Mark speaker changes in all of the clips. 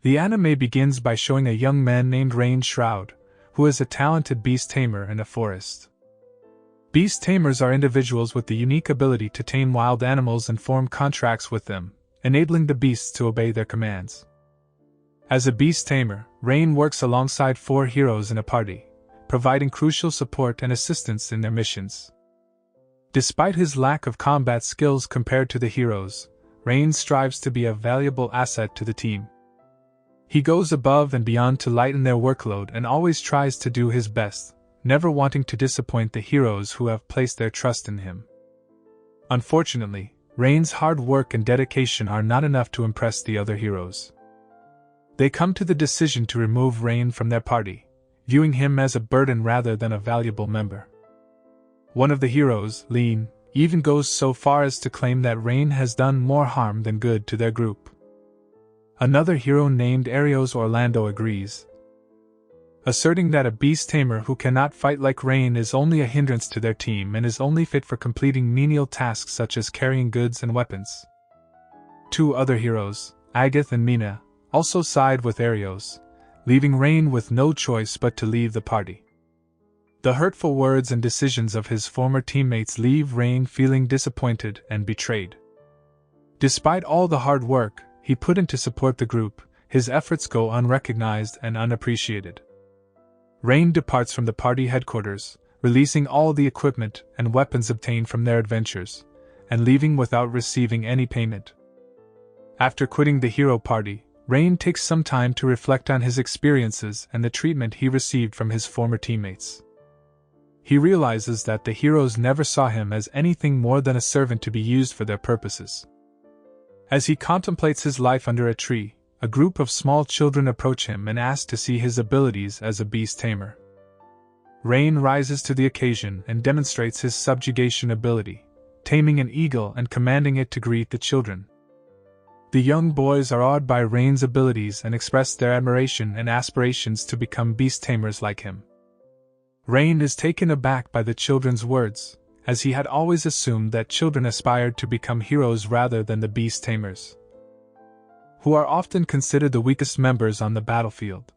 Speaker 1: The anime begins by showing a young man named Rein Shroud, who is a talented beast tamer in a forest. Beast tamers are individuals with the unique ability to tame wild animals and form contracts with them, enabling the beasts to obey their commands. As a beast tamer, Rein works alongside 4 heroes in a party, providing crucial support and assistance in their missions. Despite his lack of combat skills compared to the heroes, Rein strives to be a valuable asset to the team. He goes above and beyond to lighten their workload and always tries to do his best, never wanting to disappoint the heroes who have placed their trust in him. Unfortunately, Rein's hard work and dedication are not enough to impress the other heroes. They come to the decision to remove Rein from their party, viewing him as a burden rather than a valuable member. One of the heroes, Lean, even goes so far as to claim that Rein has done more harm than good to their group. Another hero named Arios Orlando agrees, asserting that a beast tamer who cannot fight like Rein is only a hindrance to their team and is only fit for completing menial tasks such as carrying goods and weapons. 2 other heroes, Agath and Mina, also side with Arios, leaving Rein with no choice but to leave the party. The hurtful words and decisions of his former teammates leave Rein feeling disappointed and betrayed. Despite all the hard work he put in to support the group, his efforts go unrecognized and unappreciated. Rein departs from the party headquarters, releasing all the equipment and weapons obtained from their adventures, and leaving without receiving any payment. After quitting the hero party, Rein takes some time to reflect on his experiences and the treatment he received from his former teammates. He realizes that the heroes never saw him as anything more than a servant to be used for their purposes. As he contemplates his life under a tree, a group of small children approach him and ask to see his abilities as a beast tamer. Rein rises to the occasion and demonstrates his subjugation ability, taming an eagle and commanding it to greet the children. The young boys are awed by Rein's abilities and express their admiration and aspirations to become beast tamers like him. Rein is taken aback by the children's words, as he had always assumed that children aspired to become heroes rather than the beast tamers, who are often considered the weakest members on the battlefield.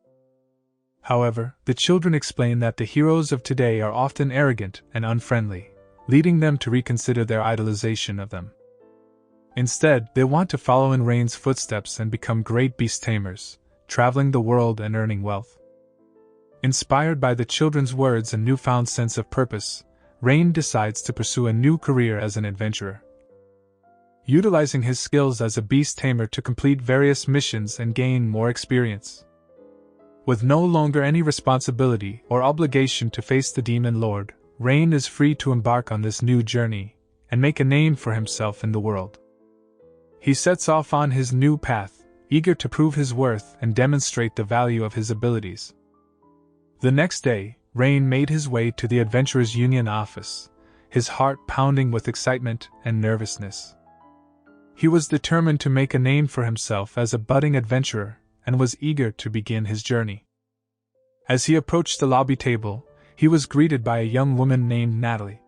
Speaker 1: However, the children explain that the heroes of today are often arrogant and unfriendly, leading them to reconsider their idolization of them. Instead, they want to follow in Rein's footsteps and become great beast tamers, traveling the world and earning wealth. Inspired by the children's words and newfound sense of purpose, Rein decides to pursue a new career as an adventurer. Utilizing his skills as a beast tamer to complete various missions and gain more experience. With no longer any responsibility or obligation to face the Demon Lord, Rein is free to embark on this new journey and make a name for himself in the world. He sets off on his new path, eager to prove his worth and demonstrate the value of his abilities. The next day, Rein made his way to the Adventurers Union office, his heart pounding with excitement and nervousness. He was determined to make a name for himself as a budding adventurer and was eager to begin his journey. As he approached the lobby table, he was greeted by a young woman named Natalie.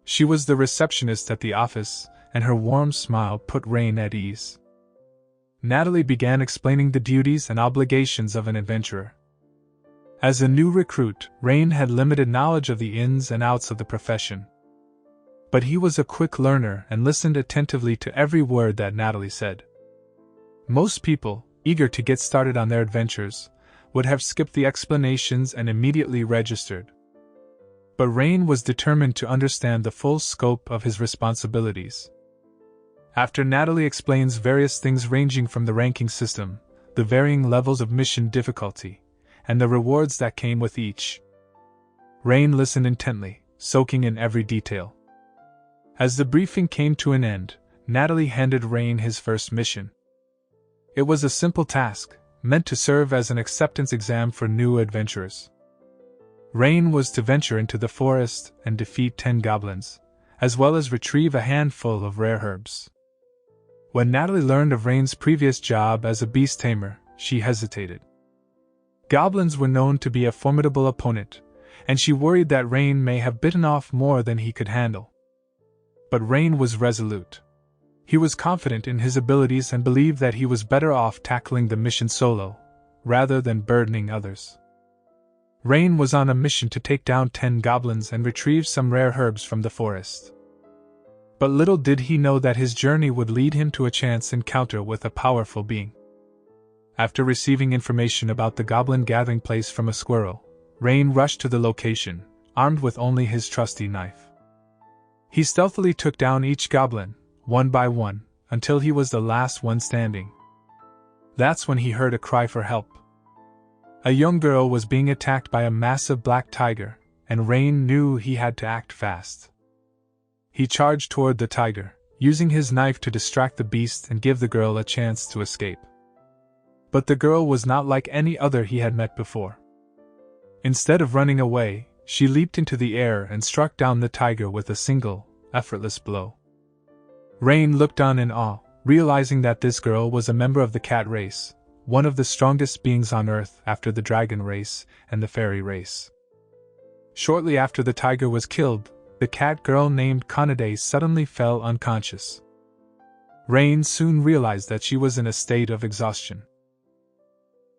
Speaker 1: She was the receptionist at the office, and her warm smile put Rein at ease. Natalie began explaining the duties and obligations of an adventurer. As a new recruit, Rein had limited knowledge of the ins and outs of the profession. But he was a quick learner and listened attentively to every word that Natalie said. Most people, eager to get started on their adventures, would have skipped the explanations and immediately registered. But Rein was determined to understand the full scope of his responsibilities. After Natalie explains various things ranging from the ranking system, the varying levels of mission difficulty, and the rewards that came with each, Rein listened intently, soaking in every detail. As the briefing came to an end, Natalie handed Rein his first mission. It was a simple task, meant to serve as an acceptance exam for new adventurers. Rein was to venture into the forest and defeat 10 goblins, as well as retrieve a handful of rare herbs. When Natalie learned of Rein's previous job as a beast tamer, she hesitated. Goblins were known to be a formidable opponent, and she worried that Rein may have bitten off more than he could handle. But Rein was resolute. He was confident in his abilities and believed that he was better off tackling the mission solo, rather than burdening others. Rein was on a mission to take down 10 goblins and retrieve some rare herbs from the forest. But little did he know that his journey would lead him to a chance encounter with a powerful being. After receiving information about the goblin gathering place from a squirrel, Rein rushed to the location, armed with only his trusty knife. He stealthily took down each goblin, one by one, until he was the last one standing. That's when he heard a cry for help. A young girl was being attacked by a massive black tiger, and Rein knew he had to act fast. He charged toward the tiger, using his knife to distract the beast and give the girl a chance to escape. But the girl was not like any other he had met before. Instead of running away, she leaped into the air and struck down the tiger with a single, effortless blow. Rein looked on in awe, realizing that this girl was a member of the cat race, one of the strongest beings on Earth after the dragon race and the fairy race. Shortly after the tiger was killed, the cat girl named Kanade-a suddenly fell unconscious. Rein soon realized that she was in a state of exhaustion.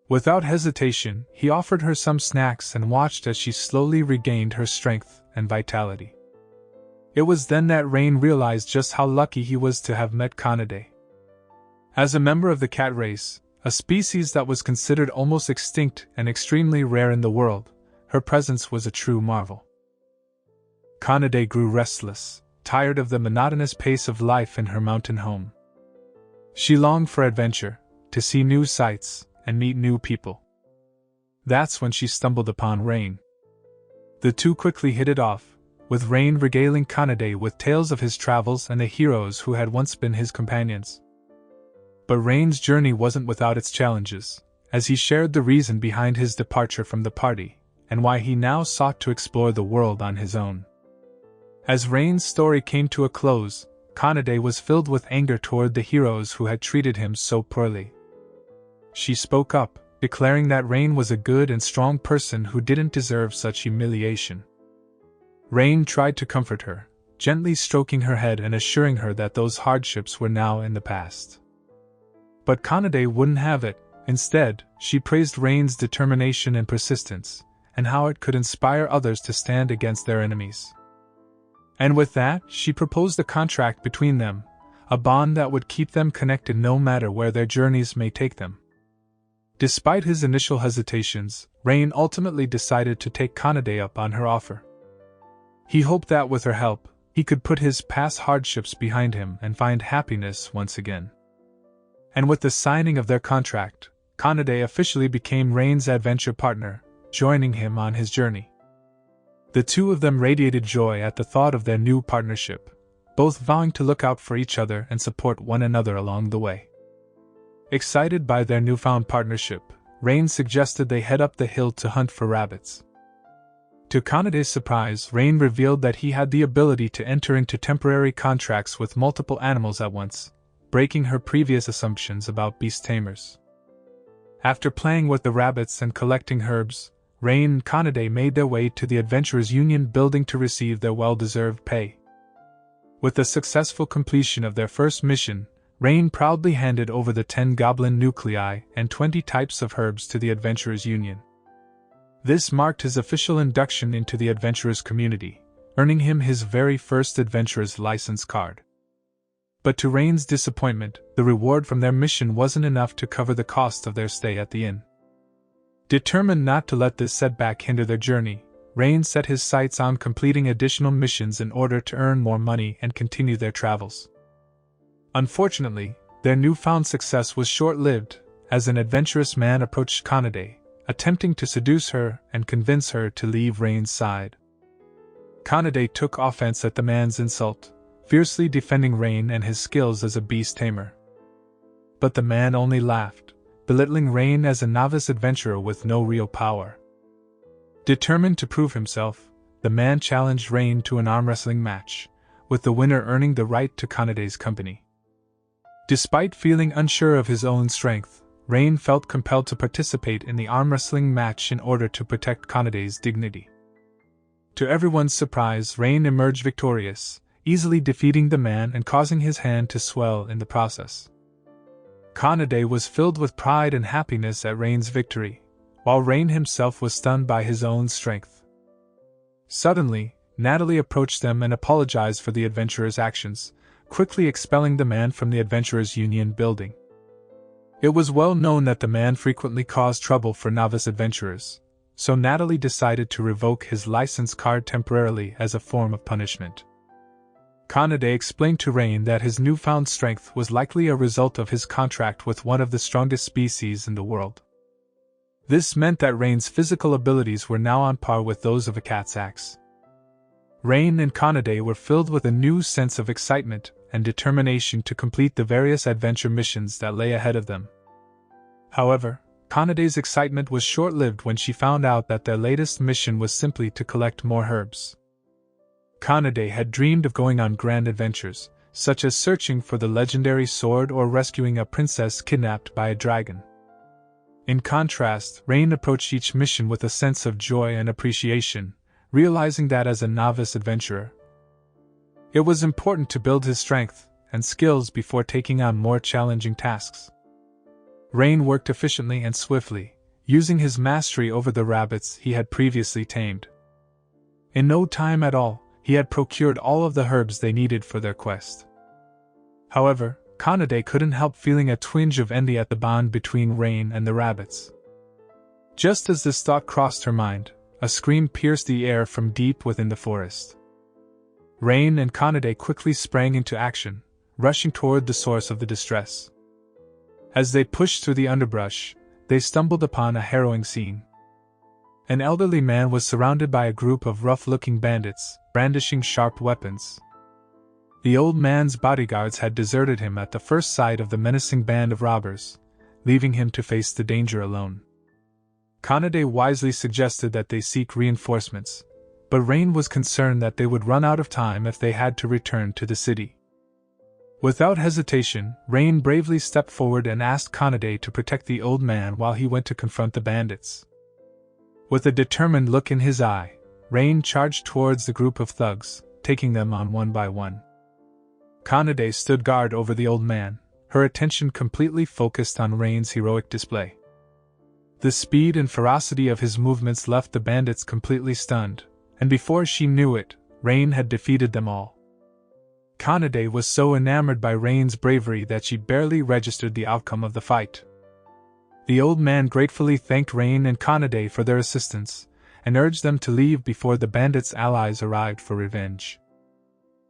Speaker 1: Without hesitation, he offered her some snacks and watched as she slowly regained her strength and vitality. It was then that Rein realized just how lucky he was to have met Kanade-a. As a member of the cat race, a species that was considered almost extinct and extremely rare in the world, her presence was a true marvel. Kanade grew restless, tired of the monotonous pace of life in her mountain home. She longed for adventure, to see new sights, and meet new people. That's when she stumbled upon Rein. The two quickly hit it off, with Rein regaling Kanade with tales of his travels and the heroes who had once been his companions. But Rein's journey wasn't without its challenges, as he shared the reason behind his departure from the party, and why he now sought to explore the world on his own. As Rein's story came to a close, Kanade was filled with anger toward the heroes who had treated him so poorly. She spoke up, declaring that Rein was a good and strong person who didn't deserve such humiliation. Rein tried to comfort her, gently stroking her head and assuring her that those hardships were now in the past. But Kanade wouldn't have it. Instead, she praised Rein's determination and persistence, and how it could inspire others to stand against their enemies. And with that, she proposed a contract between them, a bond that would keep them connected no matter where their journeys may take them. Despite his initial hesitations, Rein ultimately decided to take Kanade up on her offer. He hoped that with her help, he could put his past hardships behind him and find happiness once again. And with the signing of their contract, Kanade officially became Rein's adventure partner, joining him on his journey. The two of them radiated joy at the thought of their new partnership, both vowing to look out for each other and support one another along the way. Excited by their newfound partnership, Rein suggested they head up the hill to hunt for rabbits. To Kanade's surprise, Rein revealed that he had the ability to enter into temporary contracts with multiple animals at once, breaking her previous assumptions about beast tamers. After playing with the rabbits and collecting herbs, Rein and Kanade made their way to the Adventurers Union building to receive their well-deserved pay. With the successful completion of their first mission, Rein proudly handed over the 10 goblin nuclei and 20 types of herbs to the Adventurers Union. This marked his official induction into the Adventurers community, earning him his very first Adventurers license card. But to Rein's disappointment, the reward from their mission wasn't enough to cover the cost of their stay at the inn. Determined not to let this setback hinder their journey, Rein set his sights on completing additional missions in order to earn more money and continue their travels. Unfortunately, their newfound success was short-lived, as an adventurous man approached Kanade, attempting to seduce her and convince her to leave Rein's side. Kanade took offense at the man's insult, fiercely defending Rein and his skills as a beast tamer. But the man only laughed, belittling Rein as a novice adventurer with no real power. Determined to prove himself, the man challenged Rein to an arm wrestling match, with the winner earning the right to Kanade's company. Despite feeling unsure of his own strength, Rein felt compelled to participate in the arm wrestling match in order to protect Kanade's dignity. To everyone's surprise, Rein emerged victorious, easily defeating the man and causing his hand to swell in the process. Kanade was filled with pride and happiness at Rein's victory, while Rein himself was stunned by his own strength. Suddenly, Natalie approached them and apologized for the adventurer's actions, quickly expelling the man from the Adventurers Union building. It was well known that the man frequently caused trouble for novice adventurers, so Natalie decided to revoke his license card temporarily as a form of punishment. Kanade explained to Rein that his newfound strength was likely a result of his contract with one of the strongest species in the world. This meant that Rein's physical abilities were now on par with those of a cat's axe. Rein and Kanade were filled with a new sense of excitement and determination to complete the various adventure missions that lay ahead of them. However, Kanade's excitement was short-lived when she found out that their latest mission was simply to collect more herbs. Kanade had dreamed of going on grand adventures, such as searching for the legendary sword or rescuing a princess kidnapped by a dragon. In contrast, Rein approached each mission with a sense of joy and appreciation, realizing that as a novice adventurer, it was important to build his strength and skills before taking on more challenging tasks. Rein worked efficiently and swiftly, using his mastery over the rabbits he had previously tamed. In no time at all, he had procured all of the herbs they needed for their quest. However, Kanade couldn't help feeling a twinge of envy at the bond between Rein and the rabbits. Just as this thought crossed her mind, a scream pierced the air from deep within the forest. Rein and Kanade quickly sprang into action, rushing toward the source of the distress. As they pushed through the underbrush, they stumbled upon a harrowing scene. An elderly man was surrounded by a group of rough-looking bandits, brandishing sharp weapons. The old man's bodyguards had deserted him at the first sight of the menacing band of robbers, leaving him to face the danger alone. Kanade wisely suggested that they seek reinforcements, but Rein was concerned that they would run out of time if they had to return to the city. Without hesitation, Rein bravely stepped forward and asked Kanade to protect the old man while he went to confront the bandits. With a determined look in his eye, Rein charged towards the group of thugs, taking them on one by one. Kanade stood guard over the old man, her attention completely focused on Rein's heroic display. The speed and ferocity of his movements left the bandits completely stunned, and before she knew it, Rein had defeated them all. Kanade was so enamored by Rein's bravery that she barely registered the outcome of the fight. The old man gratefully thanked Rein and Kanade for their assistance, and urged them to leave before the bandits' allies arrived for revenge.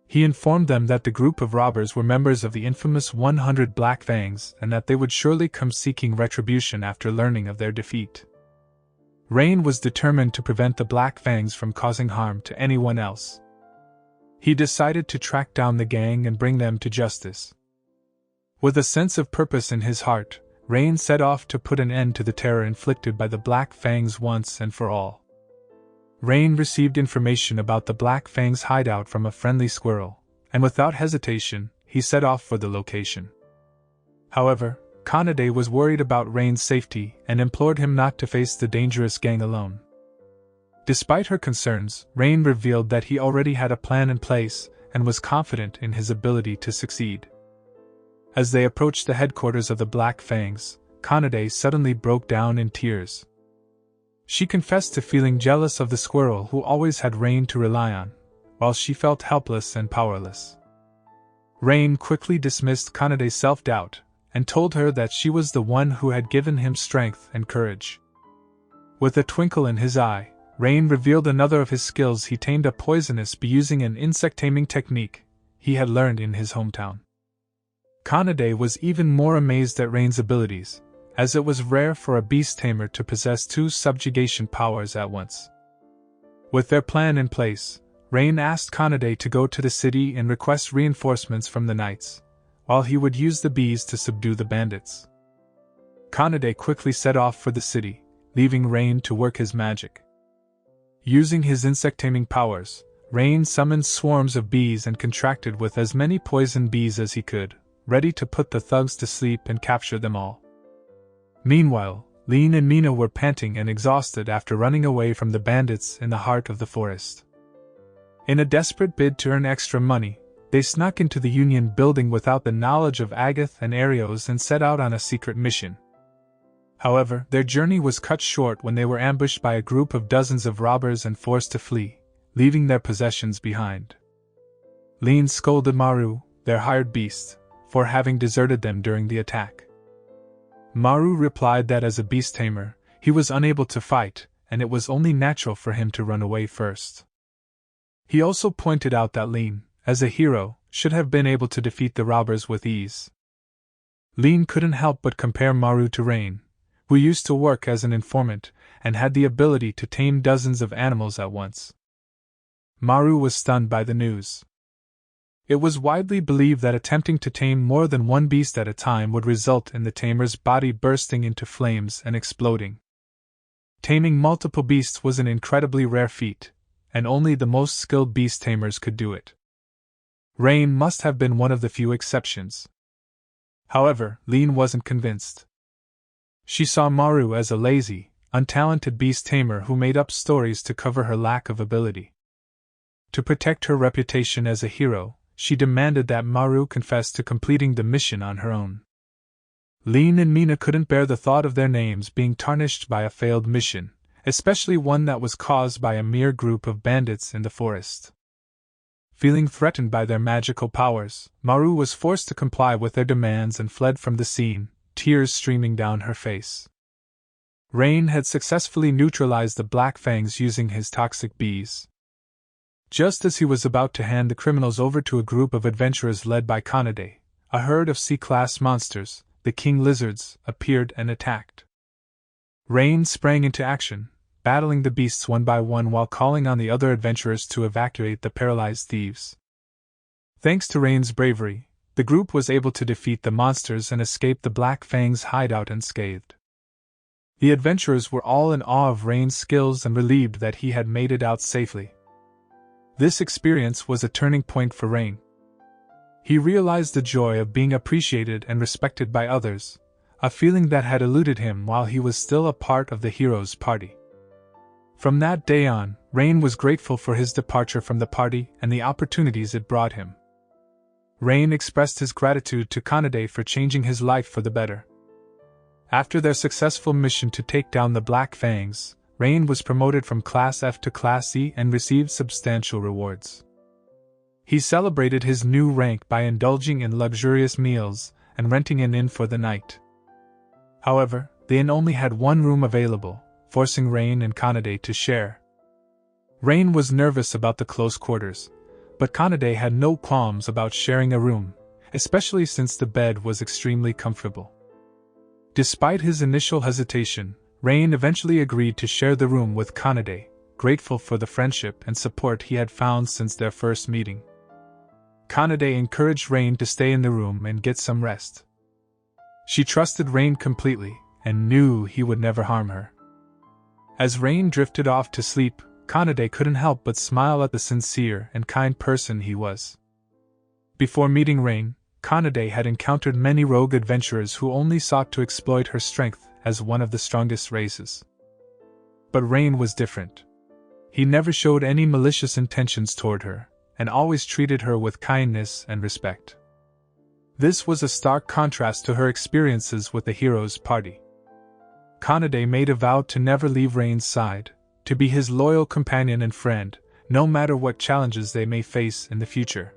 Speaker 1: He informed them that the group of robbers were members of the infamous 100 Black Fangs and that they would surely come seeking retribution after learning of their defeat. Rein was determined to prevent the Black Fangs from causing harm to anyone else. He decided to track down the gang and bring them to justice. With a sense of purpose in his heart, Rein set off to put an end to the terror inflicted by the Black Fangs once and for all. Rein received information about the Black Fang's hideout from a friendly squirrel, and without hesitation, he set off for the location. However, Kanade was worried about Rein's safety and implored him not to face the dangerous gang alone. Despite her concerns, Rein revealed that he already had a plan in place and was confident in his ability to succeed. As they approached the headquarters of the Black Fangs, Kanade suddenly broke down in tears. She confessed to feeling jealous of the squirrel who always had Rein to rely on, while she felt helpless and powerless. Rein quickly dismissed Kanade's self-doubt and told her that she was the one who had given him strength and courage. With a twinkle in his eye, Rein revealed another of his skills. He tamed a poisonous bee using an insect-taming technique he had learned in his hometown. Kanade was even more amazed at Rein's abilities, as it was rare for a beast tamer to possess two subjugation powers at once. With their plan in place, Rein asked Kanade to go to the city and request reinforcements from the knights, while he would use the bees to subdue the bandits. Kanade quickly set off for the city, leaving Rein to work his magic. Using his insect-taming powers, Rein summoned swarms of bees and contracted with as many poison bees as he could, ready to put the thugs to sleep and capture them all. Meanwhile, Lean and Mina were panting and exhausted after running away from the bandits in the heart of the forest. In a desperate bid to earn extra money, they snuck into the Union building without the knowledge of Agath and Arios and set out on a secret mission. However, their journey was cut short when they were ambushed by a group of dozens of robbers and forced to flee, leaving their possessions behind. Lean scolded Maru, their hired beast, for having deserted them during the attack. Maru replied that as a beast tamer, he was unable to fight, and it was only natural for him to run away first. He also pointed out that Lean, as a hero, should have been able to defeat the robbers with ease. Lean couldn't help but compare Maru to Rein, who used to work as an informant and had the ability to tame dozens of animals at once. Maru was stunned by the news. It was widely believed that attempting to tame more than one beast at a time would result in the tamer's body bursting into flames and exploding. Taming multiple beasts was an incredibly rare feat, and only the most skilled beast tamers could do it. Rein must have been one of the few exceptions. However, Lean wasn't convinced. She saw Maru as a lazy, untalented beast tamer who made up stories to cover her lack of ability. To protect her reputation as a hero, she demanded that Maru confess to completing the mission on her own. Lean and Mina couldn't bear the thought of their names being tarnished by a failed mission, especially one that was caused by a mere group of bandits in the forest. Feeling threatened by their magical powers, Maru was forced to comply with their demands and fled from the scene, tears streaming down her face. Rein had successfully neutralized the Black Fangs using his toxic bees. Just as he was about to hand the criminals over to a group of adventurers led by Kanade-a, a herd of C-class monsters, the king lizards, appeared and attacked. Rein sprang into action, battling the beasts one by one while calling on the other adventurers to evacuate the paralyzed thieves. Thanks to Rein's bravery, the group was able to defeat the monsters and escape the Black Fang's hideout unscathed. The adventurers were all in awe of Rein's skills and relieved that he had made it out safely. This experience was a turning point for Rein. He realized the joy of being appreciated and respected by others, a feeling that had eluded him while he was still a part of the heroes' party. From that day on, Rein was grateful for his departure from the party and the opportunities it brought him. Rein expressed his gratitude to Kanade for changing his life for the better. After their successful mission to take down the Black Fangs, Rein was promoted from Class F to Class E and received substantial rewards. He celebrated his new rank by indulging in luxurious meals and renting an inn for the night. However, the inn only had one room available, forcing Rein and Kanade to share. Rein was nervous about the close quarters, but Kanade had no qualms about sharing a room, especially since the bed was extremely comfortable. Despite his initial hesitation, Rein eventually agreed to share the room with Kanade, grateful for the friendship and support he had found since their first meeting. Kanade encouraged Rein to stay in the room and get some rest. She trusted Rein completely and knew he would never harm her. As Rein drifted off to sleep, Kanade couldn't help but smile at the sincere and kind person he was. Before meeting Rein, Kanade had encountered many rogue adventurers who only sought to exploit her strength as one of the strongest races. But Rein was different. He never showed any malicious intentions toward her, and always treated her with kindness and respect. This was a stark contrast to her experiences with the heroes' party. Kanade made a vow to never leave Rein's side, to be his loyal companion and friend, no matter what challenges they may face in the future.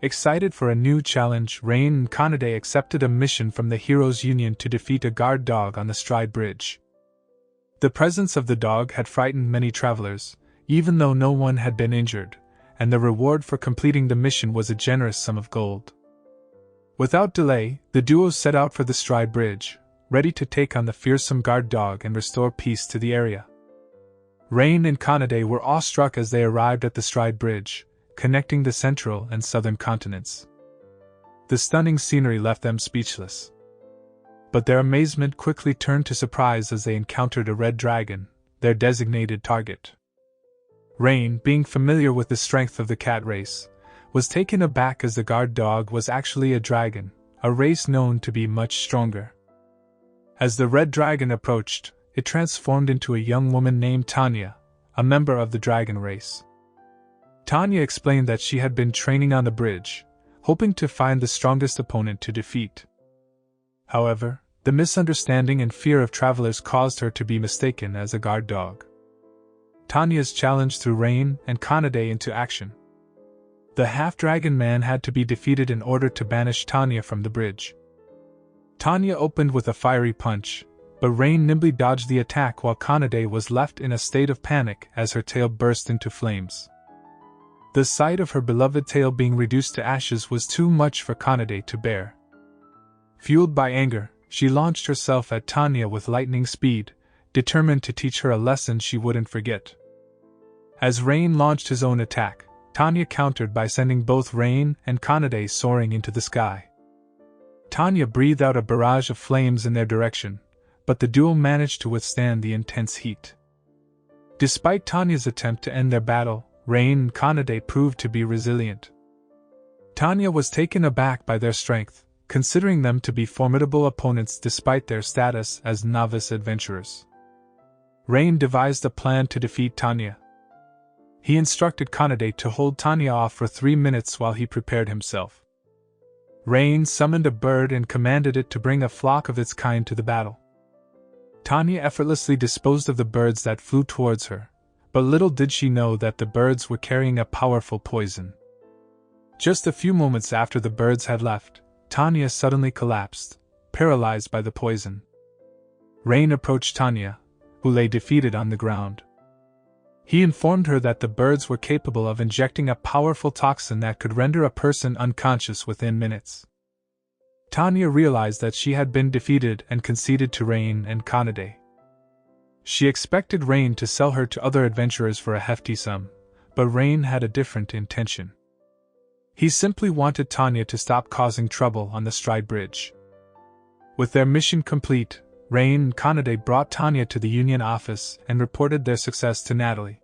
Speaker 1: Excited for a new challenge, Rein and Kanade accepted a mission from the Heroes Union to defeat a guard dog on the Stride Bridge. The presence of the dog had frightened many travelers, even though no one had been injured, and the reward for completing the mission was a generous sum of gold. Without delay, the duo set out for the Stride Bridge, ready to take on the fearsome guard dog and restore peace to the area. Rein and Kanade were awestruck as they arrived at the Stride Bridge, connecting the central and southern continents. The stunning scenery left them speechless. But their amazement quickly turned to surprise as they encountered a red dragon, their designated target. Rein, being familiar with the strength of the cat race, was taken aback as the guard dog was actually a dragon, a race known to be much stronger. As the red dragon approached, it transformed into a young woman named Tanya, a member of the dragon race. Tanya explained that she had been training on the bridge, hoping to find the strongest opponent to defeat. However, the misunderstanding and fear of travelers caused her to be mistaken as a guard dog. Tanya's challenge threw Rein and Kanade into action. The half-dragon man had to be defeated in order to banish Tanya from the bridge. Tanya opened with a fiery punch, but Rein nimbly dodged the attack while Kanade was left in a state of panic as her tail burst into flames. The sight of her beloved tail being reduced to ashes was too much for Kanade to bear. Fueled by anger, she launched herself at Tanya with lightning speed, determined to teach her a lesson she wouldn't forget. As Rein launched his own attack, Tanya countered by sending both Rein and Kanade soaring into the sky. Tanya breathed out a barrage of flames in their direction, but the duo managed to withstand the intense heat. Despite Tanya's attempt to end their battle, Rein and Kanade proved to be resilient. Tanya was taken aback by their strength, considering them to be formidable opponents despite their status as novice adventurers. Rein devised a plan to defeat Tanya. He instructed Kanade to hold Tanya off for 3 minutes while he prepared himself. Rein summoned a bird and commanded it to bring a flock of its kind to the battle. Tanya effortlessly disposed of the birds that flew towards her, but little did she know that the birds were carrying a powerful poison. Just a few moments after the birds had left, Tanya suddenly collapsed, paralyzed by the poison. Rein approached Tanya, who lay defeated on the ground. He informed her that the birds were capable of injecting a powerful toxin that could render a person unconscious within minutes. Tanya realized that she had been defeated and conceded to Rein and Kanade. She expected Rein to sell her to other adventurers for a hefty sum, but Rein had a different intention. He simply wanted Tanya to stop causing trouble on the Stride Bridge. With their mission complete, Rein and Kanade brought Tanya to the Union office and reported their success to Natalie.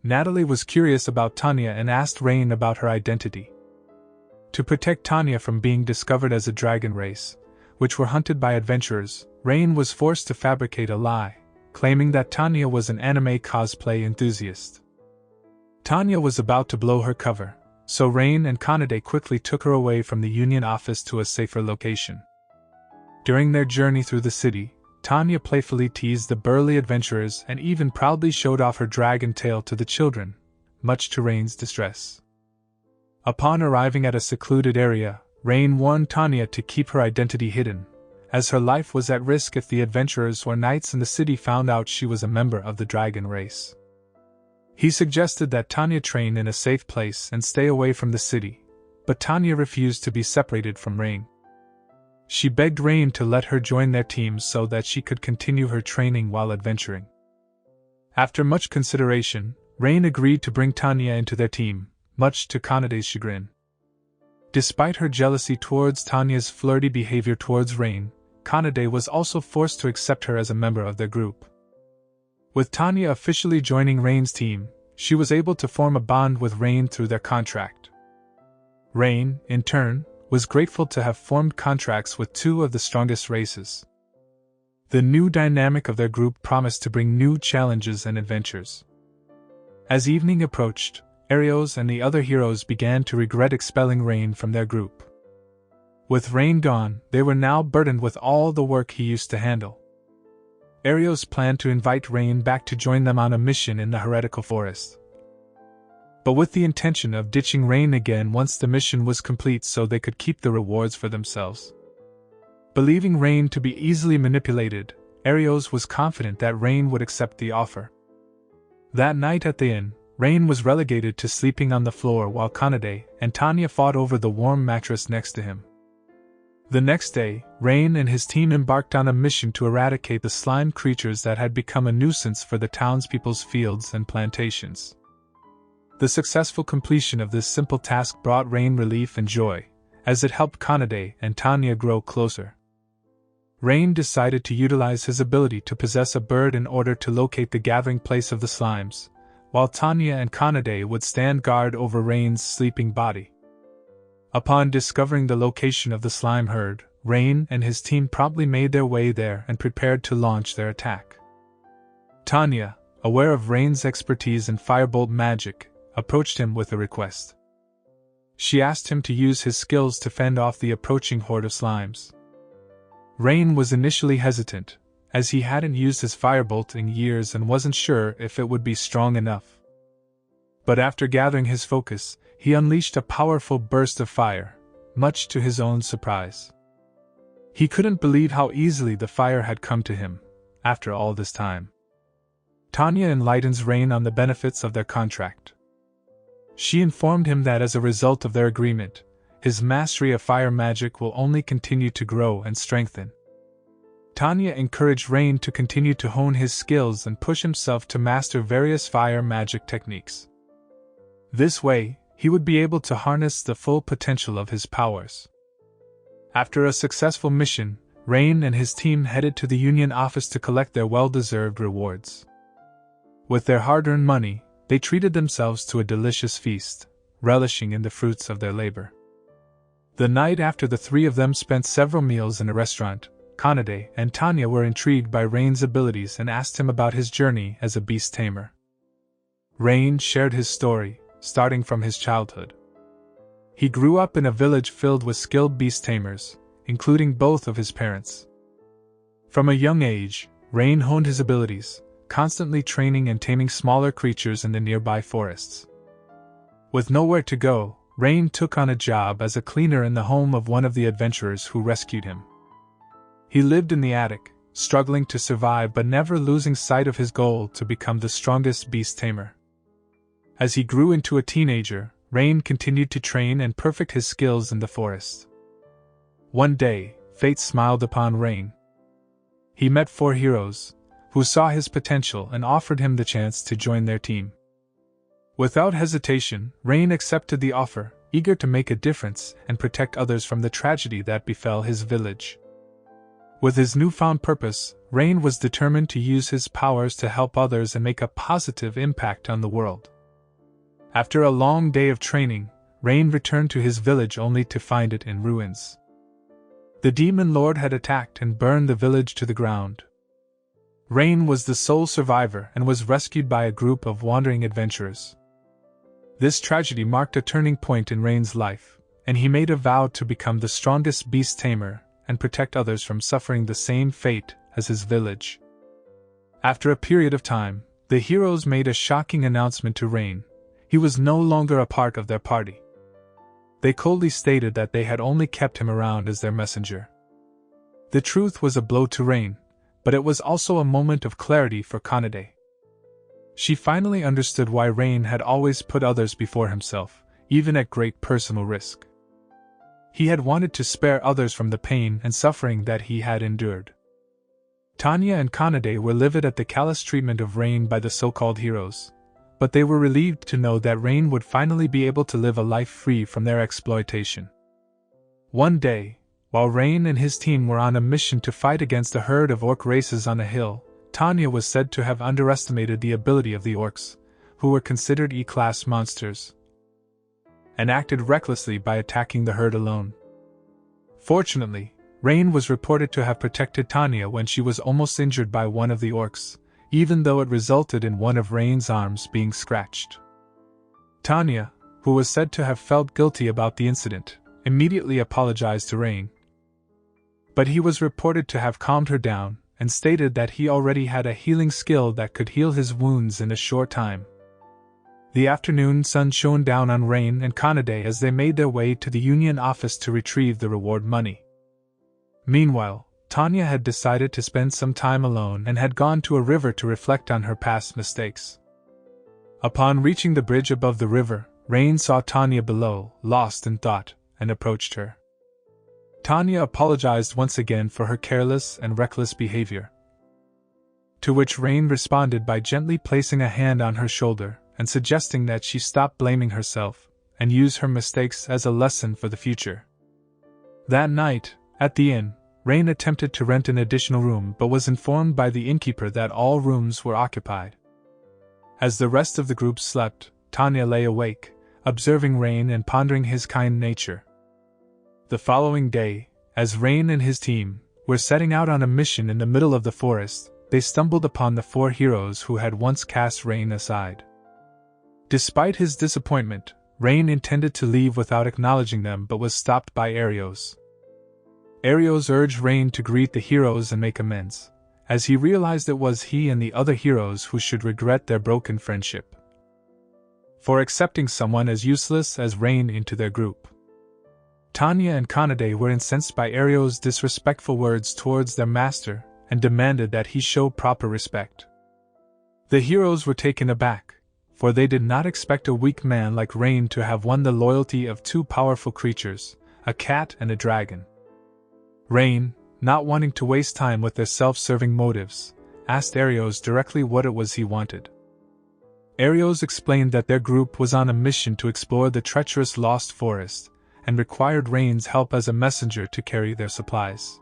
Speaker 1: Natalie was curious about Tanya and asked Rein about her identity. To protect Tanya from being discovered as a dragon race, which were hunted by adventurers, Rein was forced to fabricate a lie, claiming that Tanya was an anime cosplay enthusiast. Tanya was about to blow her cover, so Rein and Kanade quickly took her away from the Union office to a safer location. During their journey through the city, Tanya playfully teased the burly adventurers and even proudly showed off her dragon tail to the children, much to Rein's distress. Upon arriving at a secluded area, Rein warned Tanya to keep her identity hidden, as her life was at risk if the adventurers or knights in the city found out she was a member of the dragon race. He suggested that Tanya train in a safe place and stay away from the city, but Tanya refused to be separated from Rein. She begged Rein to let her join their team so that she could continue her training while adventuring. After much consideration, Rein agreed to bring Tanya into their team, much to Kanade's chagrin. Despite her jealousy towards Tanya's flirty behavior towards Rein, Kanade was also forced to accept her as a member of their group. With Tanya officially joining Rein's team, she was able to form a bond with Rein through their contract. Rein, in turn, was grateful to have formed contracts with 2 of the strongest races. The new dynamic of their group promised to bring new challenges and adventures. As evening approached, Arios and the other heroes began to regret expelling Rein from their group. With Rein gone, they were now burdened with all the work he used to handle. Arios planned to invite Rein back to join them on a mission in the heretical forest, but with the intention of ditching Rein again once the mission was complete so they could keep the rewards for themselves. Believing Rein to be easily manipulated, Arios was confident that Rein would accept the offer. That night at the inn, Rein was relegated to sleeping on the floor while Kanade and Tanya fought over the warm mattress next to him. The next day, Rein and his team embarked on a mission to eradicate the slime creatures that had become a nuisance for the townspeople's fields and plantations. The successful completion of this simple task brought Rein relief and joy, as it helped Kanade and Tanya grow closer. Rein decided to utilize his ability to possess a bird in order to locate the gathering place of the slimes, while Tanya and Kanade would stand guard over Rein's sleeping body. Upon discovering the location of the slime herd, Rein and his team promptly made their way there and prepared to launch their attack. Tanya, aware of Rein's expertise in firebolt magic, approached him with a request. She asked him to use his skills to fend off the approaching horde of slimes. Rein was initially hesitant, as he hadn't used his firebolt in years and wasn't sure if it would be strong enough. But after gathering his focus, he unleashed a powerful burst of fire, much to his own surprise. He couldn't believe how easily the fire had come to him, after all this time. Tanya enlightens Rein on the benefits of their contract. She informed him that as a result of their agreement, his mastery of fire magic will only continue to grow and strengthen. Tanya encouraged Rein to continue to hone his skills and push himself to master various fire magic techniques. This way, he would be able to harness the full potential of his powers. After a successful mission, Rein and his team headed to the Union office to collect their well-deserved rewards. With their hard-earned money, they treated themselves to a delicious feast, relishing in the fruits of their labor. The night after the three of them spent several meals in a restaurant, Kanade and Tanya were intrigued by Rein's abilities and asked him about his journey as a beast tamer. Rein shared his story, starting from his childhood. He grew up in a village filled with skilled beast tamers, including both of his parents. From a young age, Rein honed his abilities, constantly training and taming smaller creatures in the nearby forests. With nowhere to go, Rein took on a job as a cleaner in the home of one of the adventurers who rescued him. He lived in the attic, struggling to survive but never losing sight of his goal to become the strongest beast tamer. As he grew into a teenager, Rein continued to train and perfect his skills in the forest. One day, fate smiled upon Rein. He met 4 heroes, who saw his potential and offered him the chance to join their team. Without hesitation, Rein accepted the offer, eager to make a difference and protect others from the tragedy that befell his village. With his newfound purpose, Rein was determined to use his powers to help others and make a positive impact on the world. After a long day of training, Rein returned to his village only to find it in ruins. The demon lord had attacked and burned the village to the ground. Rein was the sole survivor and was rescued by a group of wandering adventurers. This tragedy marked a turning point in Rein's life, and he made a vow to become the strongest beast tamer and protect others from suffering the same fate as his village. After a period of time, the heroes made a shocking announcement to Rein. He was no longer a part of their party. They coldly stated that they had only kept him around as their messenger. The truth was a blow to Rein, but it was also a moment of clarity for Kanade. She finally understood why Rein had always put others before himself, even at great personal risk. He had wanted to spare others from the pain and suffering that he had endured. Tanya and Kanade were livid at the callous treatment of Rein by the so-called heroes, but they were relieved to know that Rein would finally be able to live a life free from their exploitation. One day, while Rein and his team were on a mission to fight against a herd of orc races on a hill, Tanya was said to have underestimated the ability of the orcs, who were considered E-class monsters, and acted recklessly by attacking the herd alone. Fortunately, Rein was reported to have protected Tanya when she was almost injured by one of the orcs, even though it resulted in one of Rein's arms being scratched. Tanya, who was said to have felt guilty about the incident, immediately apologized to Rein. But he was reported to have calmed her down and stated that he already had a healing skill that could heal his wounds in a short time. The afternoon sun shone down on Rein and Kanade as they made their way to the Union office to retrieve the reward money. Meanwhile, Tanya had decided to spend some time alone and had gone to a river to reflect on her past mistakes. Upon reaching the bridge above the river, Rein saw Tanya below, lost in thought, and approached her. Tanya apologized once again for her careless and reckless behavior, to which Rein responded by gently placing a hand on her shoulder and suggesting that she stop blaming herself and use her mistakes as a lesson for the future. That night, at the inn, Rein attempted to rent an additional room but was informed by the innkeeper that all rooms were occupied. As the rest of the group slept, Tanya lay awake, observing Rein and pondering his kind nature. The following day, as Rein and his team were setting out on a mission in the middle of the forest, they stumbled upon the 4 heroes who had once cast Rein aside. Despite his disappointment, Rein intended to leave without acknowledging them but was stopped by Arios. Arios urged Rein to greet the heroes and make amends, as he realized it was he and the other heroes who should regret their broken friendship for accepting someone as useless as Rein into their group. Tanya and Kanade were incensed by Arios' disrespectful words towards their master and demanded that he show proper respect. The heroes were taken aback, for they did not expect a weak man like Rein to have won the loyalty of two powerful creatures, a cat and a dragon. Rein, not wanting to waste time with their self-serving motives, asked Arios directly what it was he wanted. Arios explained that their group was on a mission to explore the treacherous Lost Forest, and required Rein's help as a messenger to carry their supplies.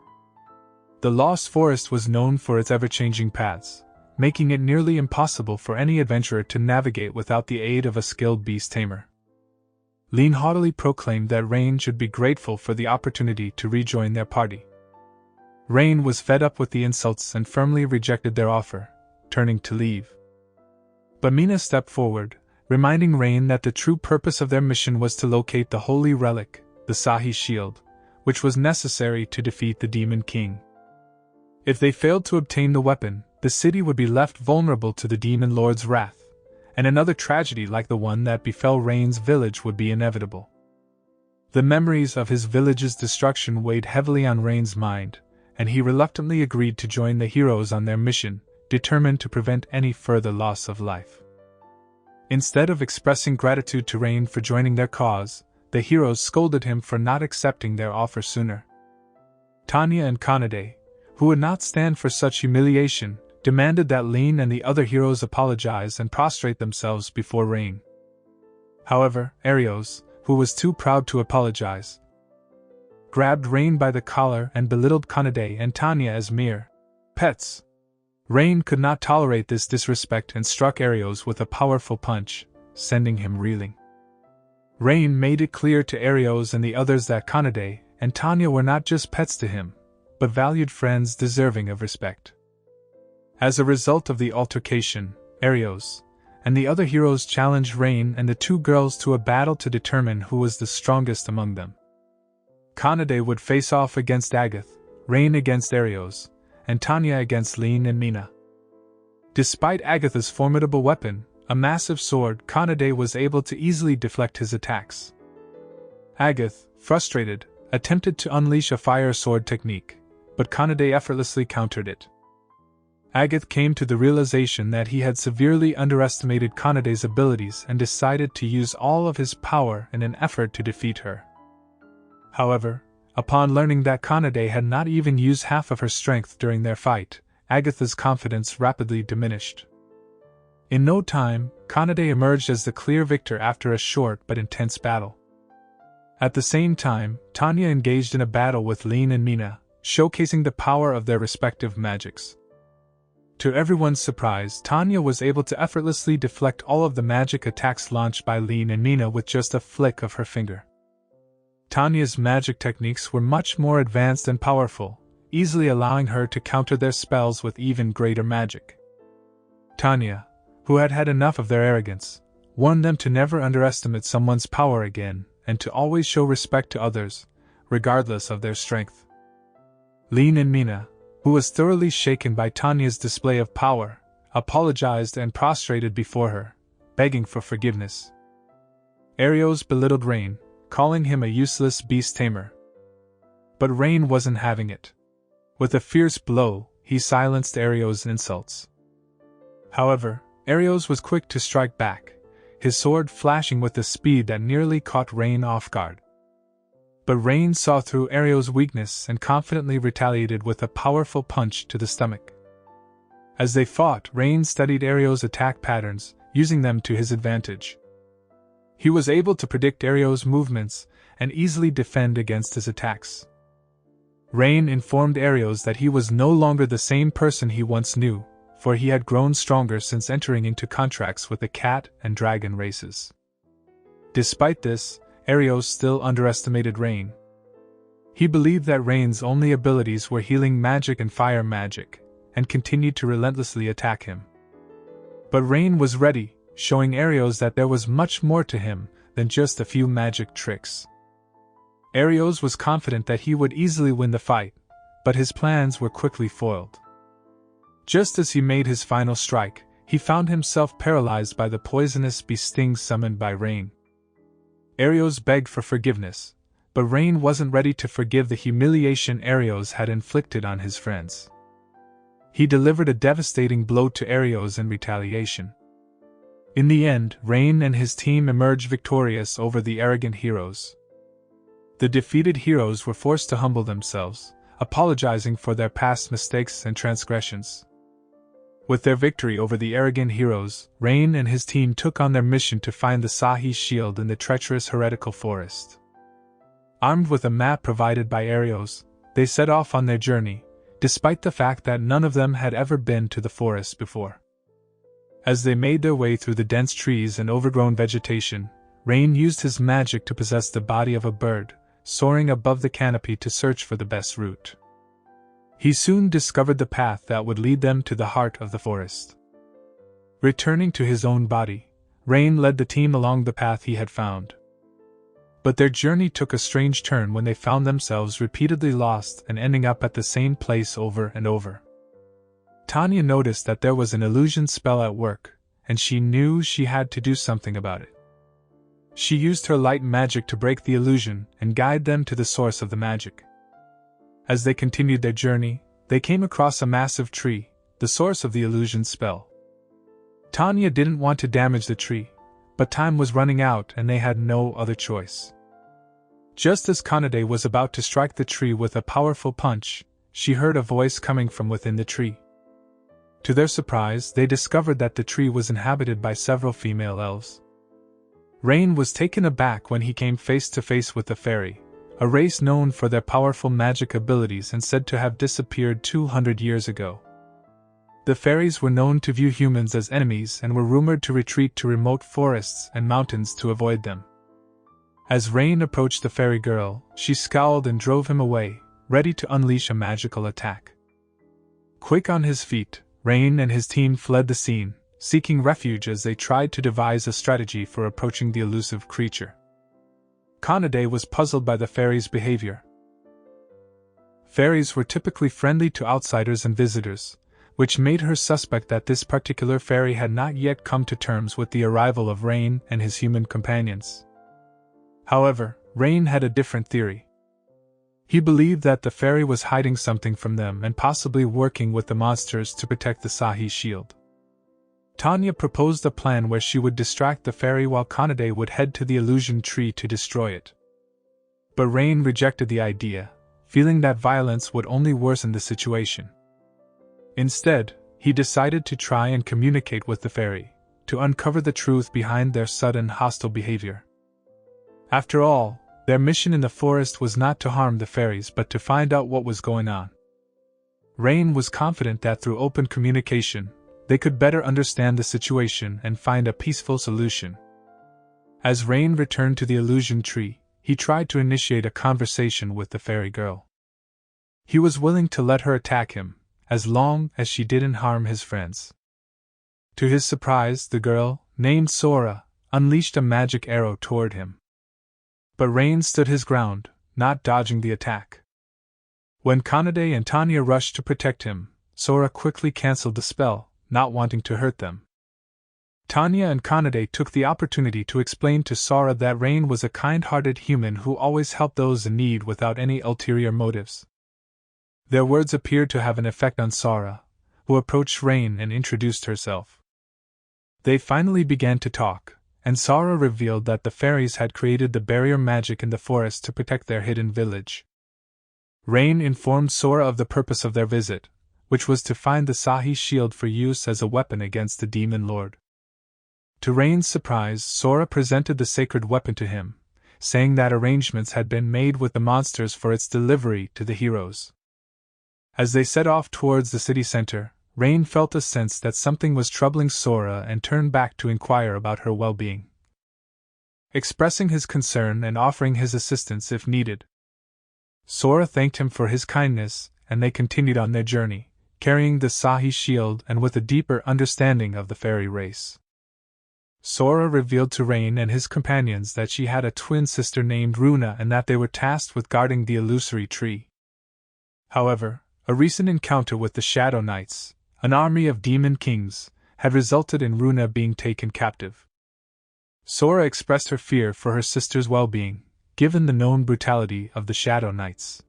Speaker 1: The Lost Forest was known for its ever-changing paths, making it nearly impossible for any adventurer to navigate without the aid of a skilled beast tamer. Lean haughtily proclaimed that Rein should be grateful for the opportunity to rejoin their party. Rein was fed up with the insults and firmly rejected their offer, turning to leave. But Mina stepped forward, reminding Rein that the true purpose of their mission was to locate the holy relic, the Sahi shield, which was necessary to defeat the Demon King. If they failed to obtain the weapon, the city would be left vulnerable to the Demon Lord's wrath, and another tragedy like the one that befell Rein's village would be inevitable. The memories of his village's destruction weighed heavily on Rein's mind, and he reluctantly agreed to join the heroes on their mission, determined to prevent any further loss of life. Instead of expressing gratitude to Rein for joining their cause, the heroes scolded him for not accepting their offer sooner. Tanya and Kanade, who would not stand for such humiliation, demanded that Lean and the other heroes apologize and prostrate themselves before Rein. However, Arios, who was too proud to apologize, grabbed Rein by the collar and belittled Kanade and Tanya as mere pets. Rein could not tolerate this disrespect and struck Arios with a powerful punch, sending him reeling. Rein made it clear to Arios and the others that Kanade and Tanya were not just pets to him, but valued friends deserving of respect. As a result of the altercation, Arios and the other heroes challenged Rein and the two girls to a battle to determine who was the strongest among them. Kanade would face off against Agath, Rein against Arios, and Tanya against Lean and Mina. Despite Agath's formidable weapon, a massive sword, Kanade was able to easily deflect his attacks. Agath, frustrated, attempted to unleash a fire sword technique, but Kanade effortlessly countered it. Agath came to the realization that he had severely underestimated Kanade's abilities and decided to use all of his power in an effort to defeat her. However, upon learning that Kanade had not even used half of her strength during their fight, Agatha's confidence rapidly diminished. In no time, Kanade emerged as the clear victor after a short but intense battle. At the same time, Tanya engaged in a battle with Lean and Mina, showcasing the power of their respective magics. To everyone's surprise, Tanya was able to effortlessly deflect all of the magic attacks launched by Lean and Mina with just a flick of her finger. Tanya's magic techniques were much more advanced and powerful, easily allowing her to counter their spells with even greater magic. Tanya, who had had enough of their arrogance, warned them to never underestimate someone's power again and to always show respect to others, regardless of their strength. Lean and Mina, who was thoroughly shaken by Tanya's display of power, apologized and prostrated before her, begging for forgiveness. Arios belittled Rein, calling him a useless beast tamer. But Rein wasn't having it. With a fierce blow, he silenced Arios' insults. However, Arios was quick to strike back, his sword flashing with a speed that nearly caught Rein off guard. But Rein saw through Arios' weakness and confidently retaliated with a powerful punch to the stomach. As they fought, Rein studied Arios' attack patterns, using them to his advantage. He was able to predict Arios' movements and easily defend against his attacks. Rein informed Arios that he was no longer the same person he once knew, for he had grown stronger since entering into contracts with the cat and dragon races. Despite this, Arios still underestimated Rein. He believed that Rein's only abilities were healing magic and fire magic, and continued to relentlessly attack him. But Rein was ready, showing Arios that there was much more to him than just a few magic tricks. Arios was confident that he would easily win the fight, but his plans were quickly foiled. Just as he made his final strike, he found himself paralyzed by the poisonous bee stings summoned by Rein. Arios begged for forgiveness, but Rein wasn't ready to forgive the humiliation Arios had inflicted on his friends. He delivered a devastating blow to Arios in retaliation. In the end, Rein and his team emerged victorious over the arrogant heroes. The defeated heroes were forced to humble themselves, apologizing for their past mistakes and transgressions. With their victory over the arrogant heroes, Rein and his team took on their mission to find the Sahi shield in the treacherous heretical forest. Armed with a map provided by Arios, they set off on their journey, despite the fact that none of them had ever been to the forest before. As they made their way through the dense trees and overgrown vegetation, Rein used his magic to possess the body of a bird, soaring above the canopy to search for the best route. He soon discovered the path that would lead them to the heart of the forest. Returning to his own body, Rein led the team along the path he had found. But their journey took a strange turn when they found themselves repeatedly lost and ending up at the same place over and over. Tanya noticed that there was an illusion spell at work, and she knew she had to do something about it. She used her light magic to break the illusion and guide them to the source of the magic. As they continued their journey, they came across a massive tree, the source of the illusion spell. Tanya didn't want to damage the tree, but time was running out and they had no other choice. Just as Kanade-a was about to strike the tree with a powerful punch, she heard a voice coming from within the tree. To their surprise, they discovered that the tree was inhabited by several female elves. Rein was taken aback when he came face to face with the fairy, a race known for their powerful magic abilities and said to have disappeared 200 years ago. The fairies were known to view humans as enemies and were rumored to retreat to remote forests and mountains to avoid them. As Rein approached the fairy girl, she scowled and drove him away, ready to unleash a magical attack. Quick on his feet, Rein and his team fled the scene, seeking refuge as they tried to devise a strategy for approaching the elusive creature. Kanade-a was puzzled by the fairy's behavior. Fairies were typically friendly to outsiders and visitors, which made her suspect that this particular fairy had not yet come to terms with the arrival of Rein and his human companions. However, Rein had a different theory. He believed that the fairy was hiding something from them and possibly working with the monsters to protect the Sahi shield. Tanya proposed a plan where she would distract the fairy while Kanade-a would head to the illusion tree to destroy it. But Rein rejected the idea, feeling that violence would only worsen the situation. Instead, he decided to try and communicate with the fairy, to uncover the truth behind their sudden hostile behavior. After all, their mission in the forest was not to harm the fairies but to find out what was going on. Rein was confident that through open communication, they could better understand the situation and find a peaceful solution. As Rein returned to the illusion tree, he tried to initiate a conversation with the fairy girl. He was willing to let her attack him, as long as she didn't harm his friends. To his surprise, the girl, named Sora, unleashed a magic arrow toward him. But Rein stood his ground, not dodging the attack. When Kanade and Tanya rushed to protect him, Sora quickly cancelled the spell, not wanting to hurt them. Tanya and Kanade took the opportunity to explain to Sora that Rein was a kind-hearted human who always helped those in need without any ulterior motives. Their words appeared to have an effect on Sora, who approached Rein and introduced herself. They finally began to talk, and Sora revealed that the fairies had created the barrier magic in the forest to protect their hidden village. Rein informed Sora of the purpose of their visit, which was to find the Sahi shield for use as a weapon against the demon lord. To Rein's surprise, Sora presented the sacred weapon to him, saying that arrangements had been made with the monsters for its delivery to the heroes. As they set off towards the city center, Rein felt a sense that something was troubling Sora and turned back to inquire about her well-being. Expressing his concern and offering his assistance if needed, Sora thanked him for his kindness, and they continued on their journey, carrying the Sahi shield and with a deeper understanding of the fairy race. Sora revealed to Rein and his companions that she had a twin sister named Runa and that they were tasked with guarding the illusory tree. However, a recent encounter with the Shadow Knights, an army of demon kings, had resulted in Runa being taken captive. Sora expressed her fear for her sister's well-being, given the known brutality of the Shadow Knights.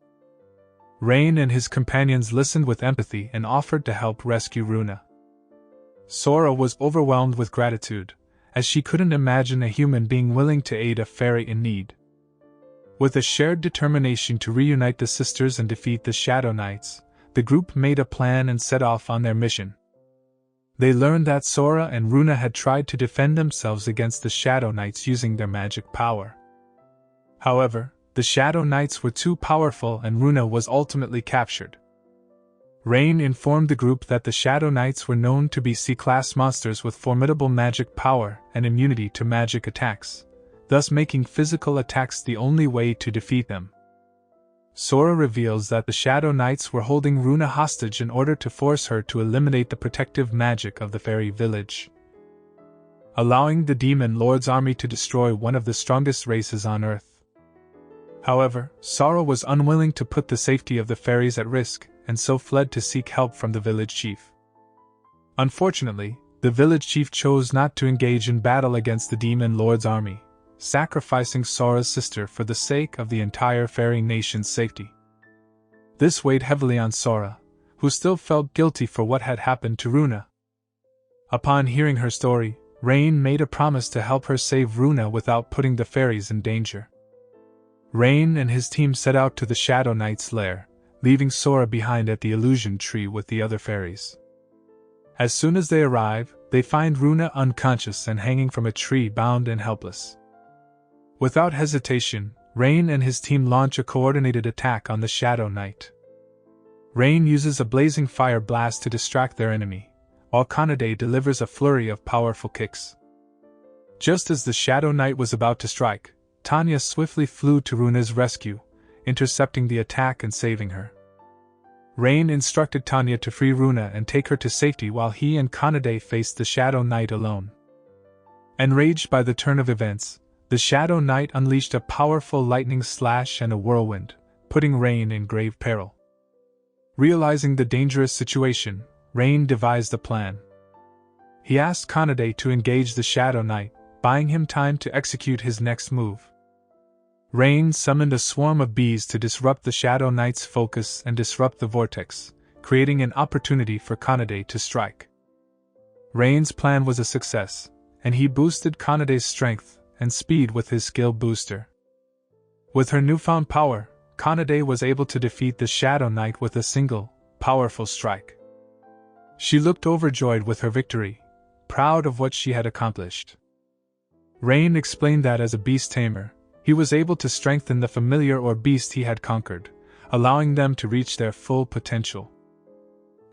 Speaker 1: Rein and his companions listened with empathy and offered to help rescue Runa. Sora was overwhelmed with gratitude, as she couldn't imagine a human being willing to aid a fairy in need. With a shared determination to reunite the sisters and defeat the Shadow Knights, the group made a plan and set off on their mission. They learned that Sora and Runa had tried to defend themselves against the Shadow Knights using their magic power. However, the Shadow Knights were too powerful and Runa was ultimately captured. Rein informed the group that the Shadow Knights were known to be C-class monsters with formidable magic power and immunity to magic attacks, thus making physical attacks the only way to defeat them. Sora reveals that the Shadow Knights were holding Runa hostage in order to force her to eliminate the protective magic of the fairy village, allowing the Demon Lord's army to destroy one of the strongest races on Earth. However, Sora was unwilling to put the safety of the fairies at risk, and so fled to seek help from the village chief. Unfortunately, the village chief chose not to engage in battle against the Demon Lord's army, sacrificing Sora's sister for the sake of the entire fairy nation's safety. This weighed heavily on Sora, who still felt guilty for what had happened to Runa. Upon hearing her story, Rein made a promise to help her save Runa without putting the fairies in danger. Rein and his team set out to the Shadow Knight's lair, leaving Sora behind at the illusion tree with the other fairies. As soon as they arrive, they find Runa unconscious and hanging from a tree, bound and helpless. Without hesitation, Rein and his team launch a coordinated attack on the Shadow Knight. Rein uses a blazing fire blast to distract their enemy, while Kanade-a delivers a flurry of powerful kicks. Just as the Shadow Knight was about to strike, Tanya swiftly flew to Runa's rescue, intercepting the attack and saving her. Rein instructed Tanya to free Runa and take her to safety while he and Kanade faced the Shadow Knight alone. Enraged by the turn of events, the Shadow Knight unleashed a powerful lightning slash and a whirlwind, putting Rein in grave peril. Realizing the dangerous situation, Rein devised a plan. He asked Kanade to engage the Shadow Knight, buying him time to execute his next move. Rein summoned a swarm of bees to disrupt the Shadow Knight's focus and disrupt the vortex, creating an opportunity for Kanade to strike. Rein's plan was a success, and he boosted Kanade's strength and speed with his skill booster. With her newfound power, Kanade was able to defeat the Shadow Knight with a single, powerful strike. She looked overjoyed with her victory, proud of what she had accomplished. Rein explained that as a beast tamer, he was able to strengthen the familiar or beast he had conquered, allowing them to reach their full potential.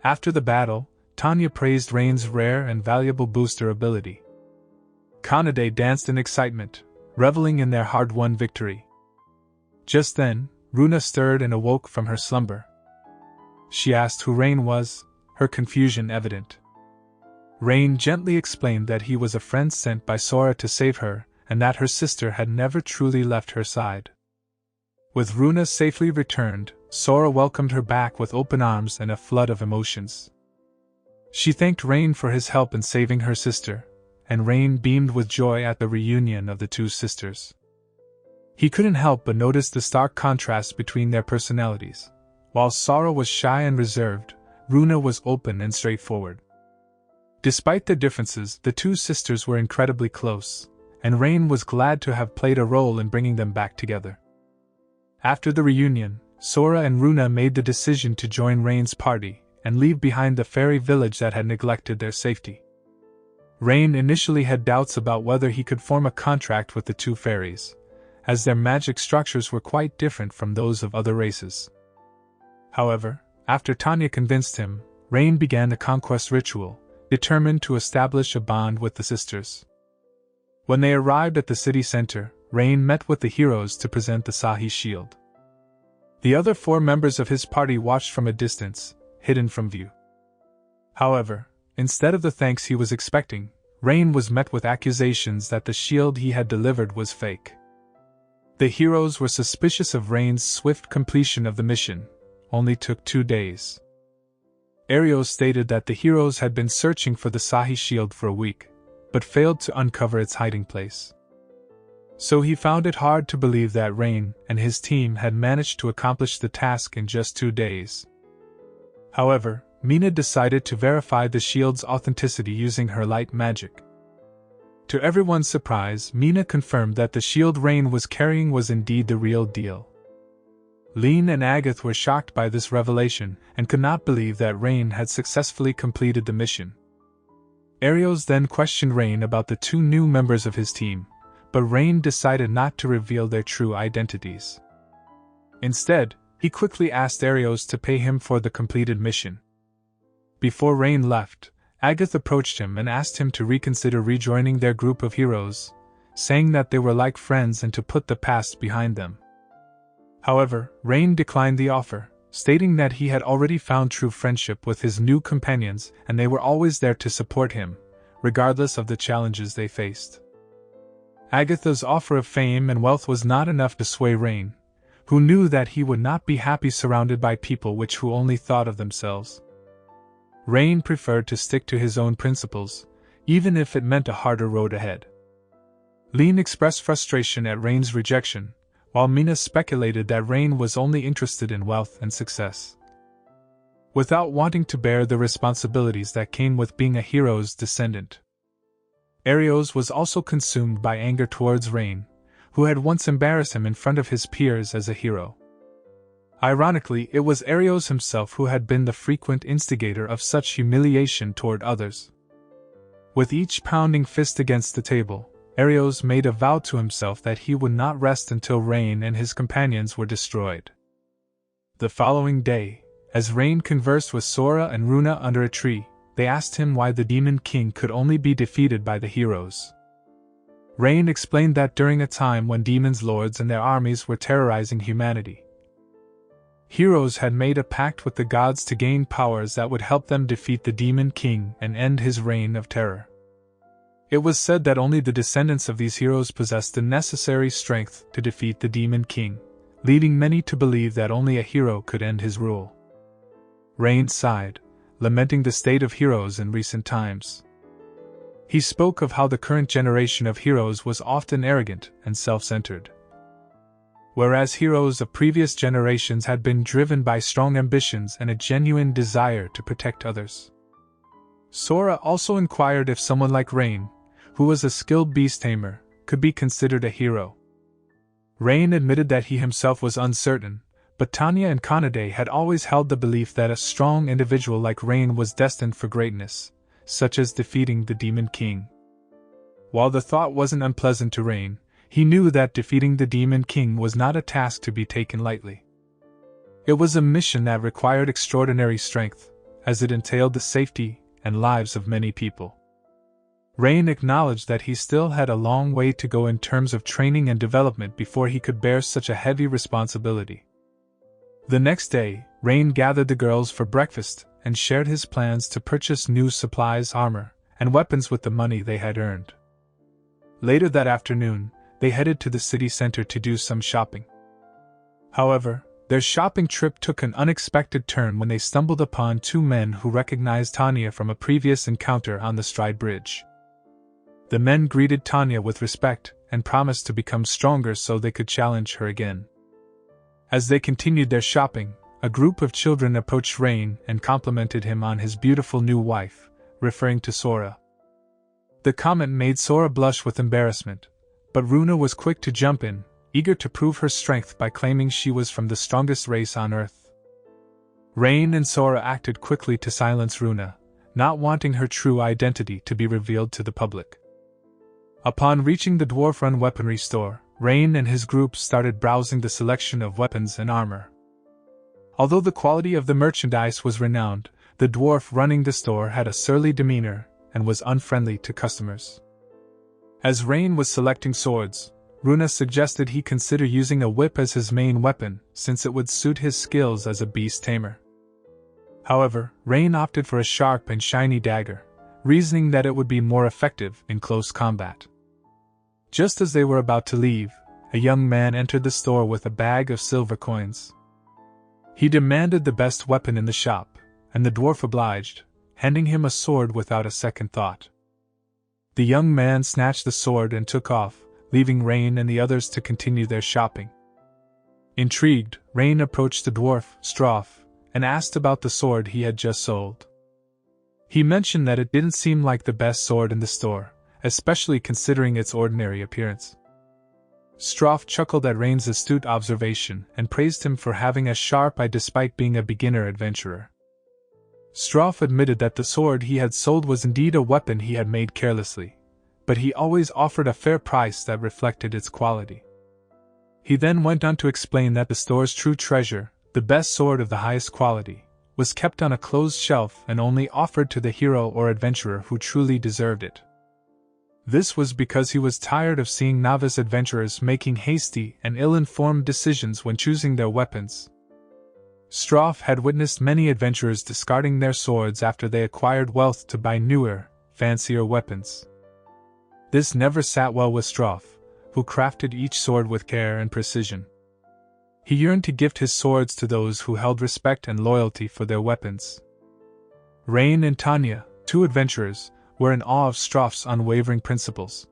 Speaker 1: After the battle, Tanya praised Rein's rare and valuable booster ability. Kanade danced in excitement, reveling in their hard-won victory. Just then, Runa stirred and awoke from her slumber. She asked who Rein was, her confusion evident. Rein gently explained that he was a friend sent by Sora to save her, and that her sister had never truly left her side. With Runa safely returned, Sora welcomed her back with open arms and a flood of emotions. She thanked Rein for his help in saving her sister, and Rein beamed with joy at the reunion of the two sisters. He couldn't help but notice the stark contrast between their personalities. While Sora was shy and reserved, Runa was open and straightforward. Despite their differences, the two sisters were incredibly close, and Rein was glad to have played a role in bringing them back together. After the reunion, Sora and Runa made the decision to join Rein's party and leave behind the fairy village that had neglected their safety. Rein initially had doubts about whether he could form a contract with the two fairies, as their magic structures were quite different from those of other races. However, after Tanya convinced him, Rein began the conquest ritual, determined to establish a bond with the sisters. When they arrived at the city center, Rein met with the heroes to present the Sahi shield. The other 4 members of his party watched from a distance, hidden from view. However, instead of the thanks he was expecting, Rein was met with accusations that the shield he had delivered was fake. The heroes were suspicious of Rein's swift completion of the mission, only took 2 days. Arios stated that the heroes had been searching for the Sahi shield for a week, but failed to uncover its hiding place. So he found it hard to believe that Rein and his team had managed to accomplish the task in just 2 days. However, Mina decided to verify the shield's authenticity using her light magic. To everyone's surprise, Mina confirmed that the shield Rein was carrying was indeed the real deal. Lean and Agath were shocked by this revelation and could not believe that Rein had successfully completed the mission. Arios then questioned Rein about the 2 new members of his team, but Rein decided not to reveal their true identities. Instead, he quickly asked Arios to pay him for the completed mission. Before Rein left, Agath approached him and asked him to reconsider rejoining their group of heroes, saying that they were like friends and to put the past behind them. However, Rein declined the offer, stating that he had already found true friendship with his new companions and they were always there to support him, regardless of the challenges they faced. Agatha's offer of fame and wealth was not enough to sway Rein, who knew that he would not be happy surrounded by people who only thought of themselves. Rein preferred to stick to his own principles, even if it meant a harder road ahead. Lean expressed frustration at Rein's rejection, while Mina speculated that Rein was only interested in wealth and success. Without wanting to bear the responsibilities that came with being a hero's descendant. Arios was also consumed by anger towards Rein, who had once embarrassed him in front of his peers as a hero. Ironically, it was Arios himself who had been the frequent instigator of such humiliation toward others. With each pounding fist against the table, Arios made a vow to himself that he would not rest until Rein and his companions were destroyed. The following day, as Rein conversed with Sora and Runa under a tree, they asked him why the Demon King could only be defeated by the heroes. Rein explained that during a time when demons lords and their armies were terrorizing humanity, heroes had made a pact with the gods to gain powers that would help them defeat the Demon King and end his reign of terror. It was said that only the descendants of these heroes possessed the necessary strength to defeat the Demon King, leading many to believe that only a hero could end his rule. Rein sighed, lamenting the state of heroes in recent times. He spoke of how the current generation of heroes was often arrogant and self-centered, whereas heroes of previous generations had been driven by strong ambitions and a genuine desire to protect others. Sora also inquired if someone like Rein, who was a skilled beast tamer, could be considered a hero. Rein admitted that he himself was uncertain, but Tanya and Kanade had always held the belief that a strong individual like Rein was destined for greatness, such as defeating the Demon King. While the thought wasn't unpleasant to Rein, he knew that defeating the Demon King was not a task to be taken lightly. It was a mission that required extraordinary strength, as it entailed the safety and lives of many people. Rein acknowledged that he still had a long way to go in terms of training and development before he could bear such a heavy responsibility. The next day, Rein gathered the girls for breakfast and shared his plans to purchase new supplies, armor, and weapons with the money they had earned. Later that afternoon, they headed to the city center to do some shopping. However, their shopping trip took an unexpected turn when they stumbled upon 2 men who recognized Tanya from a previous encounter on the Stride Bridge. The men greeted Tanya with respect and promised to become stronger so they could challenge her again. As they continued their shopping, a group of children approached Rein and complimented him on his beautiful new wife, referring to Sora. The comment made Sora blush with embarrassment, but Runa was quick to jump in, eager to prove her strength by claiming she was from the strongest race on Earth. Rein and Sora acted quickly to silence Runa, not wanting her true identity to be revealed to the public. Upon reaching the dwarf-run weaponry store, Rein and his group started browsing the selection of weapons and armor. Although the quality of the merchandise was renowned, the dwarf running the store had a surly demeanor and was unfriendly to customers. As Rein was selecting swords, Runa suggested he consider using a whip as his main weapon, since it would suit his skills as a beast tamer. However, Rein opted for a sharp and shiny dagger, reasoning that it would be more effective in close combat. Just as they were about to leave, a young man entered the store with a bag of silver coins. He demanded the best weapon in the shop, and the dwarf obliged, handing him a sword without a second thought. The young man snatched the sword and took off, leaving Rein and the others to continue their shopping. Intrigued, Rein approached the dwarf, Stroff, and asked about the sword he had just sold. He mentioned that it didn't seem like the best sword in the store, especially considering its ordinary appearance. Stroff chuckled at Rein's astute observation and praised him for having a sharp eye despite being a beginner adventurer. Stroff admitted that the sword he had sold was indeed a weapon he had made carelessly, but he always offered a fair price that reflected its quality. He then went on to explain that the store's true treasure, the best sword of the highest quality, was kept on a closed shelf and only offered to the hero or adventurer who truly deserved it. This was because he was tired of seeing novice adventurers making hasty and ill-informed decisions when choosing their weapons. Stroff had witnessed many adventurers discarding their swords after they acquired wealth to buy newer, fancier weapons. This never sat well with Stroff, who crafted each sword with care and precision. He yearned to gift his swords to those who held respect and loyalty for their weapons. Rein and Tanya, two adventurers, were in awe of Stroff's unwavering principles.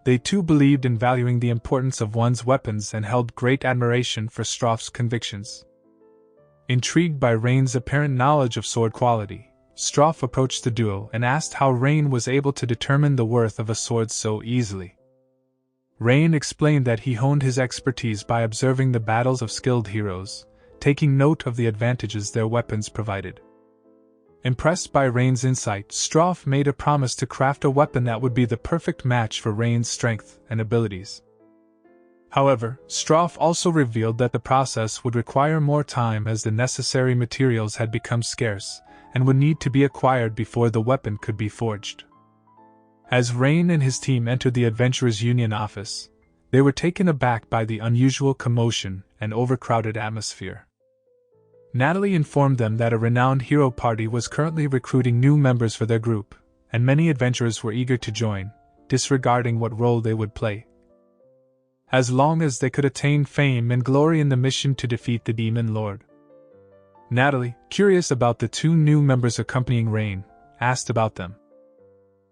Speaker 1: They too believed in valuing the importance of one's weapons and held great admiration for Stroff's convictions. Intrigued by Rein's apparent knowledge of sword quality, Stroff approached the duo and asked how Rein was able to determine the worth of a sword so easily. Rein explained that he honed his expertise by observing the battles of skilled heroes, taking note of the advantages their weapons provided. Impressed by Rein's insight, Stroff made a promise to craft a weapon that would be the perfect match for Rein's strength and abilities. However, Stroff also revealed that the process would require more time as the necessary materials had become scarce and would need to be acquired before the weapon could be forged. As Rein and his team entered the Adventurers Union office, they were taken aback by the unusual commotion and overcrowded atmosphere. Natalie informed them that a renowned hero party was currently recruiting new members for their group, and many adventurers were eager to join, disregarding what role they would play. As long as they could attain fame and glory in the mission to defeat the Demon Lord. Natalie, curious about the two new members accompanying Rein, asked about them.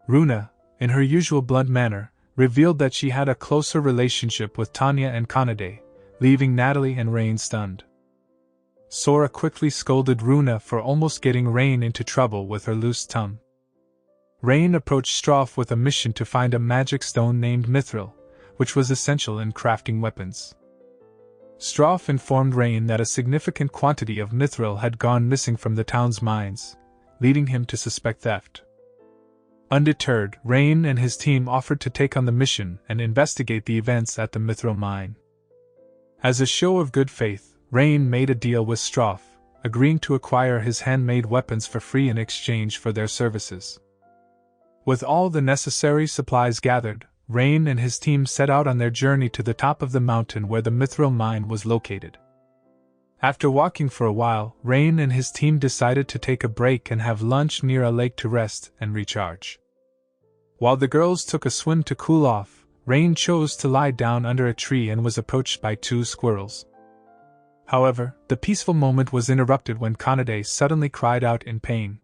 Speaker 1: Runa, in her usual blunt manner, revealed that she had a closer relationship with Tanya and Kanade-a, leaving Natalie and Rein stunned. Sora quickly scolded Runa for almost getting Rein into trouble with her loose tongue. Rein approached Stroff with a mission to find a magic stone named Mithril, which was essential in crafting weapons. Stroff informed Rein that a significant quantity of Mithril had gone missing from the town's mines, leading him to suspect theft. Undeterred, Rein and his team offered to take on the mission and investigate the events at the Mithril mine. As a show of good faith, Rein made a deal with Stroff, agreeing to acquire his handmade weapons for free in exchange for their services. With all the necessary supplies gathered, Rein and his team set out on their journey to the top of the mountain where the Mithril mine was located. After walking for a while, Rein and his team decided to take a break and have lunch near a lake to rest and recharge. While the girls took a swim to cool off, Rein chose to lie down under a tree and was approached by two squirrels. However, the peaceful moment was interrupted when Kanade suddenly cried out in pain.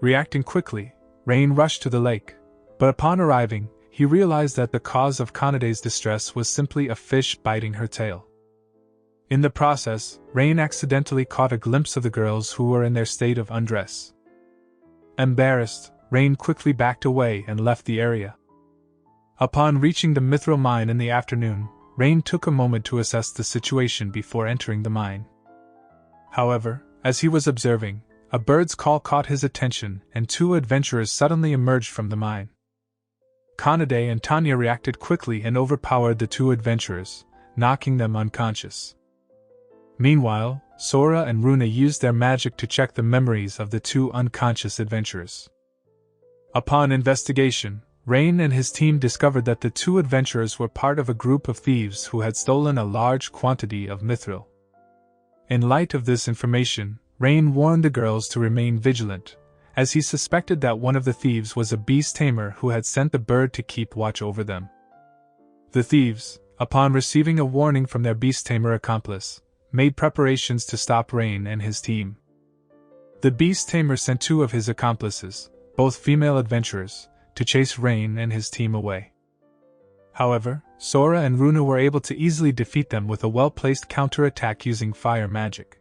Speaker 1: Reacting quickly, Rein rushed to the lake, but upon arriving, he realized that the cause of Kanade's distress was simply a fish biting her tail. In the process, Rein accidentally caught a glimpse of the girls who were in their state of undress. Embarrassed, Rein quickly backed away and left the area. Upon reaching the Mithril mine in the afternoon, Rein took a moment to assess the situation before entering the mine. However, as he was observing, a bird's call caught his attention and two adventurers suddenly emerged from the mine. Kanade and Tanya reacted quickly and overpowered the two adventurers, knocking them unconscious. Meanwhile, Sora and Runa used their magic to check the memories of the two unconscious adventurers. Upon investigation, Rein and his team discovered that the two adventurers were part of a group of thieves who had stolen a large quantity of Mithril. In light of this information, Rein warned the girls to remain vigilant, as he suspected that one of the thieves was a beast tamer who had sent the bird to keep watch over them. The thieves, upon receiving a warning from their beast tamer accomplice, made preparations to stop Rein and his team. The beast tamer sent 2 of his accomplices, both female adventurers, to chase Rein and his team away. However, Sora and Runa were able to easily defeat them with a well-placed counter-attack using fire magic.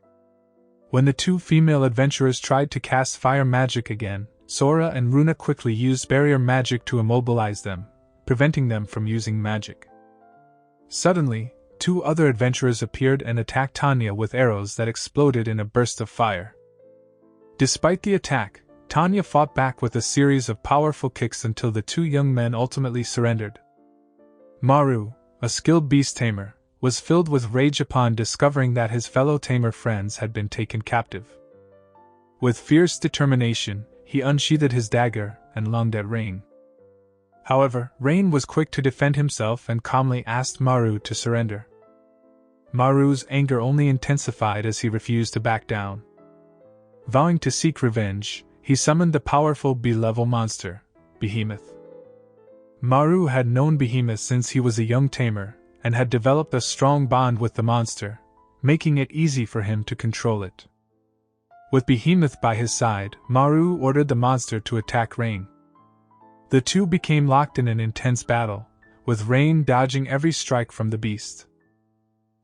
Speaker 1: When the 2 female adventurers tried to cast fire magic again, Sora and Runa quickly used barrier magic to immobilize them, preventing them from using magic. Suddenly, 2 other adventurers appeared and attacked Tanya with arrows that exploded in a burst of fire. Despite the attack, Tanya fought back with a series of powerful kicks until the 2 young men ultimately surrendered. Maru, a skilled beast tamer, was filled with rage upon discovering that his fellow tamer friends had been taken captive. With fierce determination, he unsheathed his dagger and lunged at Rein. However, Rein was quick to defend himself and calmly asked Maru to surrender. Maru's anger only intensified as he refused to back down. Vowing to seek revenge, he summoned the powerful B-level monster, Behemoth. Maru had known Behemoth since he was a young tamer, and had developed a strong bond with the monster, making it easy for him to control it. With Behemoth by his side, Maru ordered the monster to attack Rein. The 2 became locked in an intense battle, with Rein dodging every strike from the beast.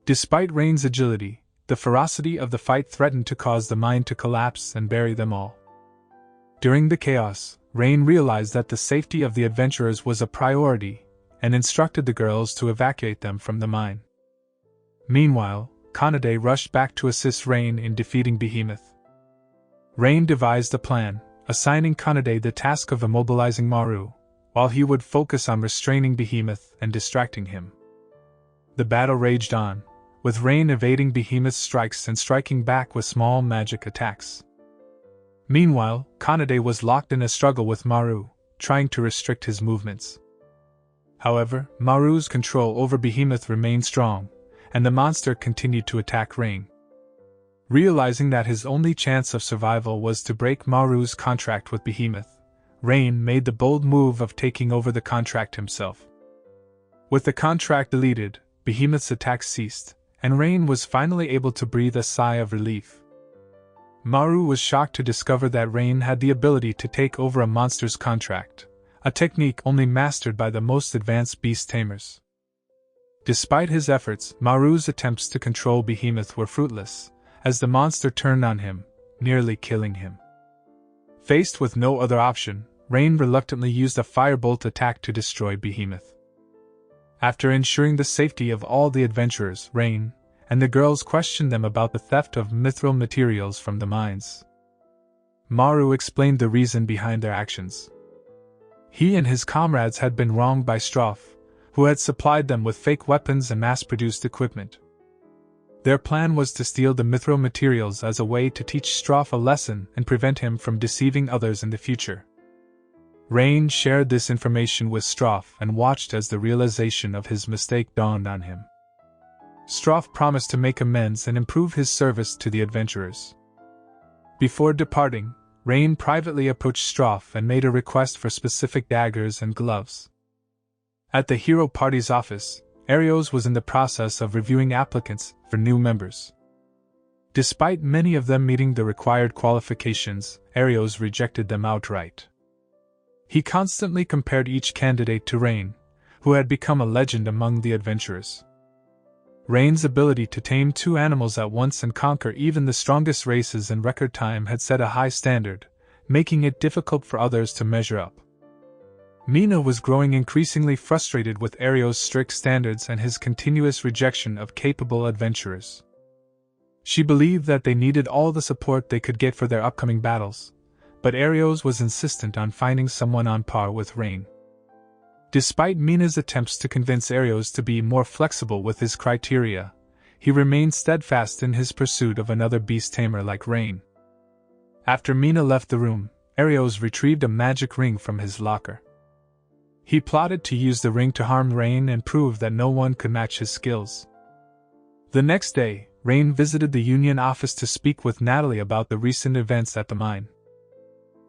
Speaker 1: Despite Rein's agility, the ferocity of the fight threatened to cause the mine to collapse and bury them all. During the chaos, Rein realized that the safety of the adventurers was a priority, and instructed the girls to evacuate them from the mine. Meanwhile, Kanade-a rushed back to assist Rein in defeating Behemoth. Rein devised a plan, assigning Kanade-a the task of immobilizing Maru, while he would focus on restraining Behemoth and distracting him. The battle raged on, with Rein evading Behemoth's strikes and striking back with small magic attacks. Meanwhile, Kanade-a was locked in a struggle with Maru, trying to restrict his movements. However, Maru's control over Behemoth remained strong, and the monster continued to attack Rein. Realizing that his only chance of survival was to break Maru's contract with Behemoth, Rein made the bold move of taking over the contract himself. With the contract deleted, Behemoth's attacks ceased, and Rein was finally able to breathe a sigh of relief. Maru was shocked to discover that Rein had the ability to take over a monster's contract, a technique only mastered by the most advanced beast tamers. Despite his efforts, Maru's attempts to control Behemoth were fruitless, as the monster turned on him, nearly killing him. Faced with no other option, Rein reluctantly used a firebolt attack to destroy Behemoth. After ensuring the safety of all the adventurers, Rein and the girls questioned them about the theft of mithril materials from the mines. Maru explained the reason behind their actions. He and his comrades had been wronged by Stroff, who had supplied them with fake weapons and mass-produced equipment. Their plan was to steal the mithril materials as a way to teach Stroff a lesson and prevent him from deceiving others in the future. Rein shared this information with Stroff and watched as the realization of his mistake dawned on him. Stroff promised to make amends and improve his service to the adventurers. Before departing, Rein privately approached Stroff and made a request for specific daggers and gloves. At the hero party's office, Arios was in the process of reviewing applicants for new members. Despite many of them meeting the required qualifications, Arios rejected them outright. He constantly compared each candidate to Rein, who had become a legend among the adventurers. Rein's ability to tame 2 animals at once and conquer even the strongest races in record time had set a high standard, making it difficult for others to measure up. Mina was growing increasingly frustrated with Arios' strict standards and his continuous rejection of capable adventurers. She believed that they needed all the support they could get for their upcoming battles, but Arios was insistent on finding someone on par with Rein. Despite Mina's attempts to convince Arios to be more flexible with his criteria, he remained steadfast in his pursuit of another beast tamer like Rein. After Mina left the room, Arios retrieved a magic ring from his locker. He plotted to use the ring to harm Rein and prove that no one could match his skills. The next day, Rein visited the union office to speak with Natalie about the recent events at the mine.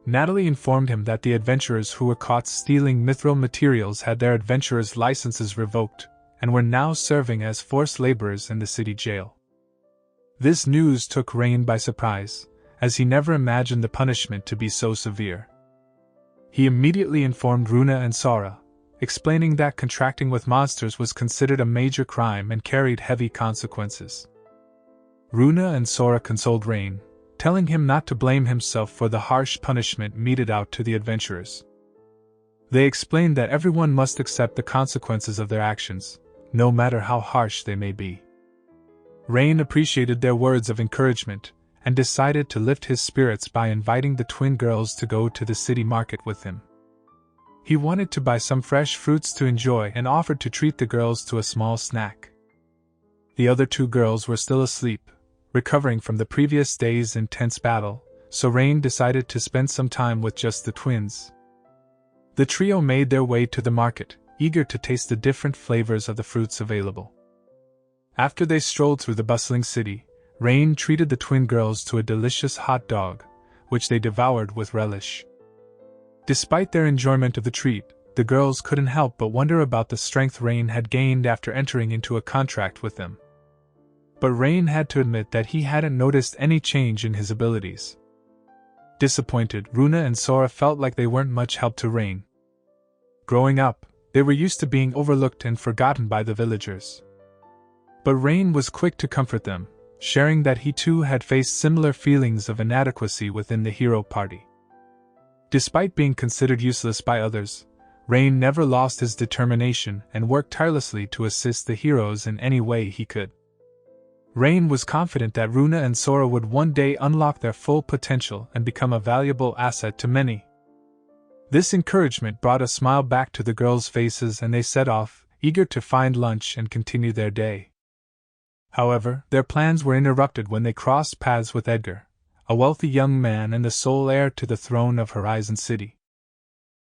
Speaker 1: Natalie informed him that the adventurers who were caught stealing mithril materials had their adventurers' licenses revoked, and were now serving as forced laborers in the city jail. This news took Rein by surprise, as he never imagined the punishment to be so severe. He immediately informed Runa and Sora, explaining that contracting with monsters was considered a major crime and carried heavy consequences. Runa and Sora consoled Rein, telling him not to blame himself for the harsh punishment meted out to the adventurers. They explained that everyone must accept the consequences of their actions, no matter how harsh they may be. Rein appreciated their words of encouragement, and decided to lift his spirits by inviting the twin girls to go to the city market with him. He wanted to buy some fresh fruits to enjoy and offered to treat the girls to a small snack. The other two girls were still asleep, recovering from the previous day's intense battle, so Rein decided to spend some time with just the twins. The trio made their way to the market, eager to taste the different flavors of the fruits available. After they strolled through the bustling city, Rein treated the twin girls to a delicious hot dog, which they devoured with relish. Despite their enjoyment of the treat, the girls couldn't help but wonder about the strength Rein had gained after entering into a contract with them. But Rein had to admit that he hadn't noticed any change in his abilities. Disappointed, Runa and Sora felt like they weren't much help to Rein. Growing up, they were used to being overlooked and forgotten by the villagers. But Rein was quick to comfort them, sharing that he too had faced similar feelings of inadequacy within the hero party. Despite being considered useless by others, Rein never lost his determination and worked tirelessly to assist the heroes in any way he could. Rein was confident that Runa and Sora would one day unlock their full potential and become a valuable asset to many. This encouragement brought a smile back to the girls' faces, and they set off, eager to find lunch and continue their day. However, their plans were interrupted when they crossed paths with Edgar, a wealthy young man and the sole heir to the throne of Horizon City.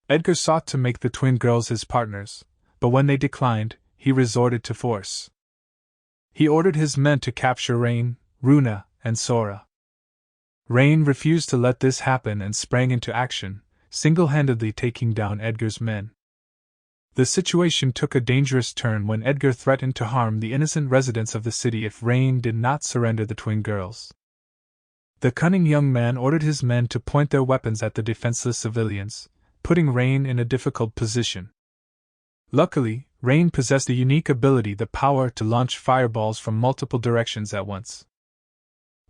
Speaker 1: Edgar sought to make the twin girls his partners, but when they declined, he resorted to force. He ordered his men to capture Rein, Runa, and Sora. Rein refused to let this happen and sprang into action, single-handedly taking down Edgar's men. The situation took a dangerous turn when Edgar threatened to harm the innocent residents of the city if Rein did not surrender the twin girls. The cunning young man ordered his men to point their weapons at the defenseless civilians, putting Rein in a difficult position. Luckily, Rein possessed a unique ability, the power to launch fireballs from multiple directions at once.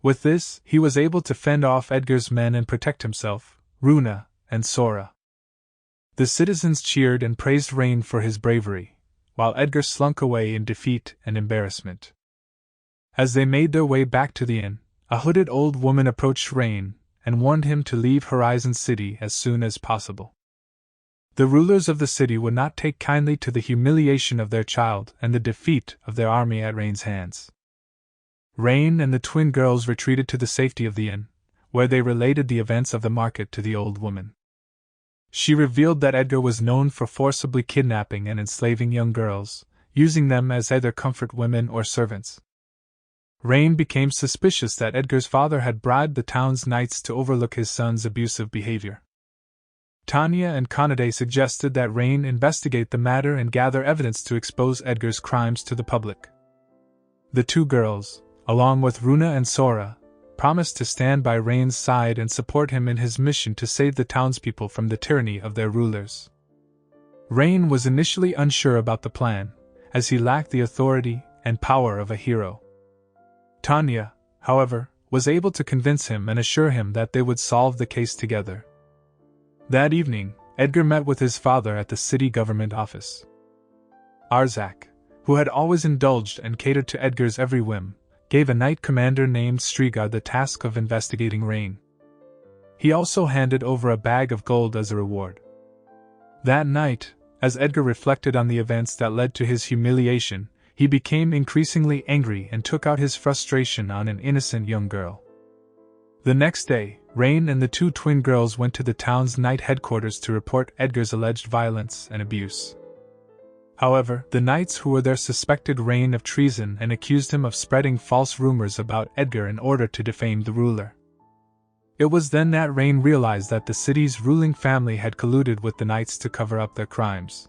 Speaker 1: With this, he was able to fend off Edgar's men and protect himself, Runa, and Sora. The citizens cheered and praised Rein for his bravery, while Edgar slunk away in defeat and embarrassment. As they made their way back to the inn, a hooded old woman approached Rein and warned him to leave Horizon City as soon as possible. The rulers of the city would not take kindly to the humiliation of their child and the defeat of their army at Rein's hands. Rein and the twin girls retreated to the safety of the inn, where they related the events of the market to the old woman. She revealed that Edgar was known for forcibly kidnapping and enslaving young girls, using them as either comfort women or servants. Rein became suspicious that Edgar's father had bribed the town's knights to overlook his son's abusive behavior. Tanya and Kanade suggested that Rein investigate the matter and gather evidence to expose Edgar's crimes to the public. The two girls, along with Runa and Sora, promised to stand by Rein's side and support him in his mission to save the townspeople from the tyranny of their rulers. Rein was initially unsure about the plan, as he lacked the authority and power of a hero. Tanya, however, was able to convince him and assure him that they would solve the case together. That evening, Edgar met with his father at the city government office. Arzak, who had always indulged and catered to Edgar's every whim, gave a knight commander named Striga the task of investigating Rein. He also handed over a bag of gold as a reward. That night, as Edgar reflected on the events that led to his humiliation, he became increasingly angry and took out his frustration on an innocent young girl. The next day, Rein and the two twin girls went to the town's knight headquarters to report Edgar's alleged violence and abuse. However, the knights who were there suspected Rein of treason and accused him of spreading false rumors about Edgar in order to defame the ruler. It was then that Rein realized that the city's ruling family had colluded with the knights to cover up their crimes.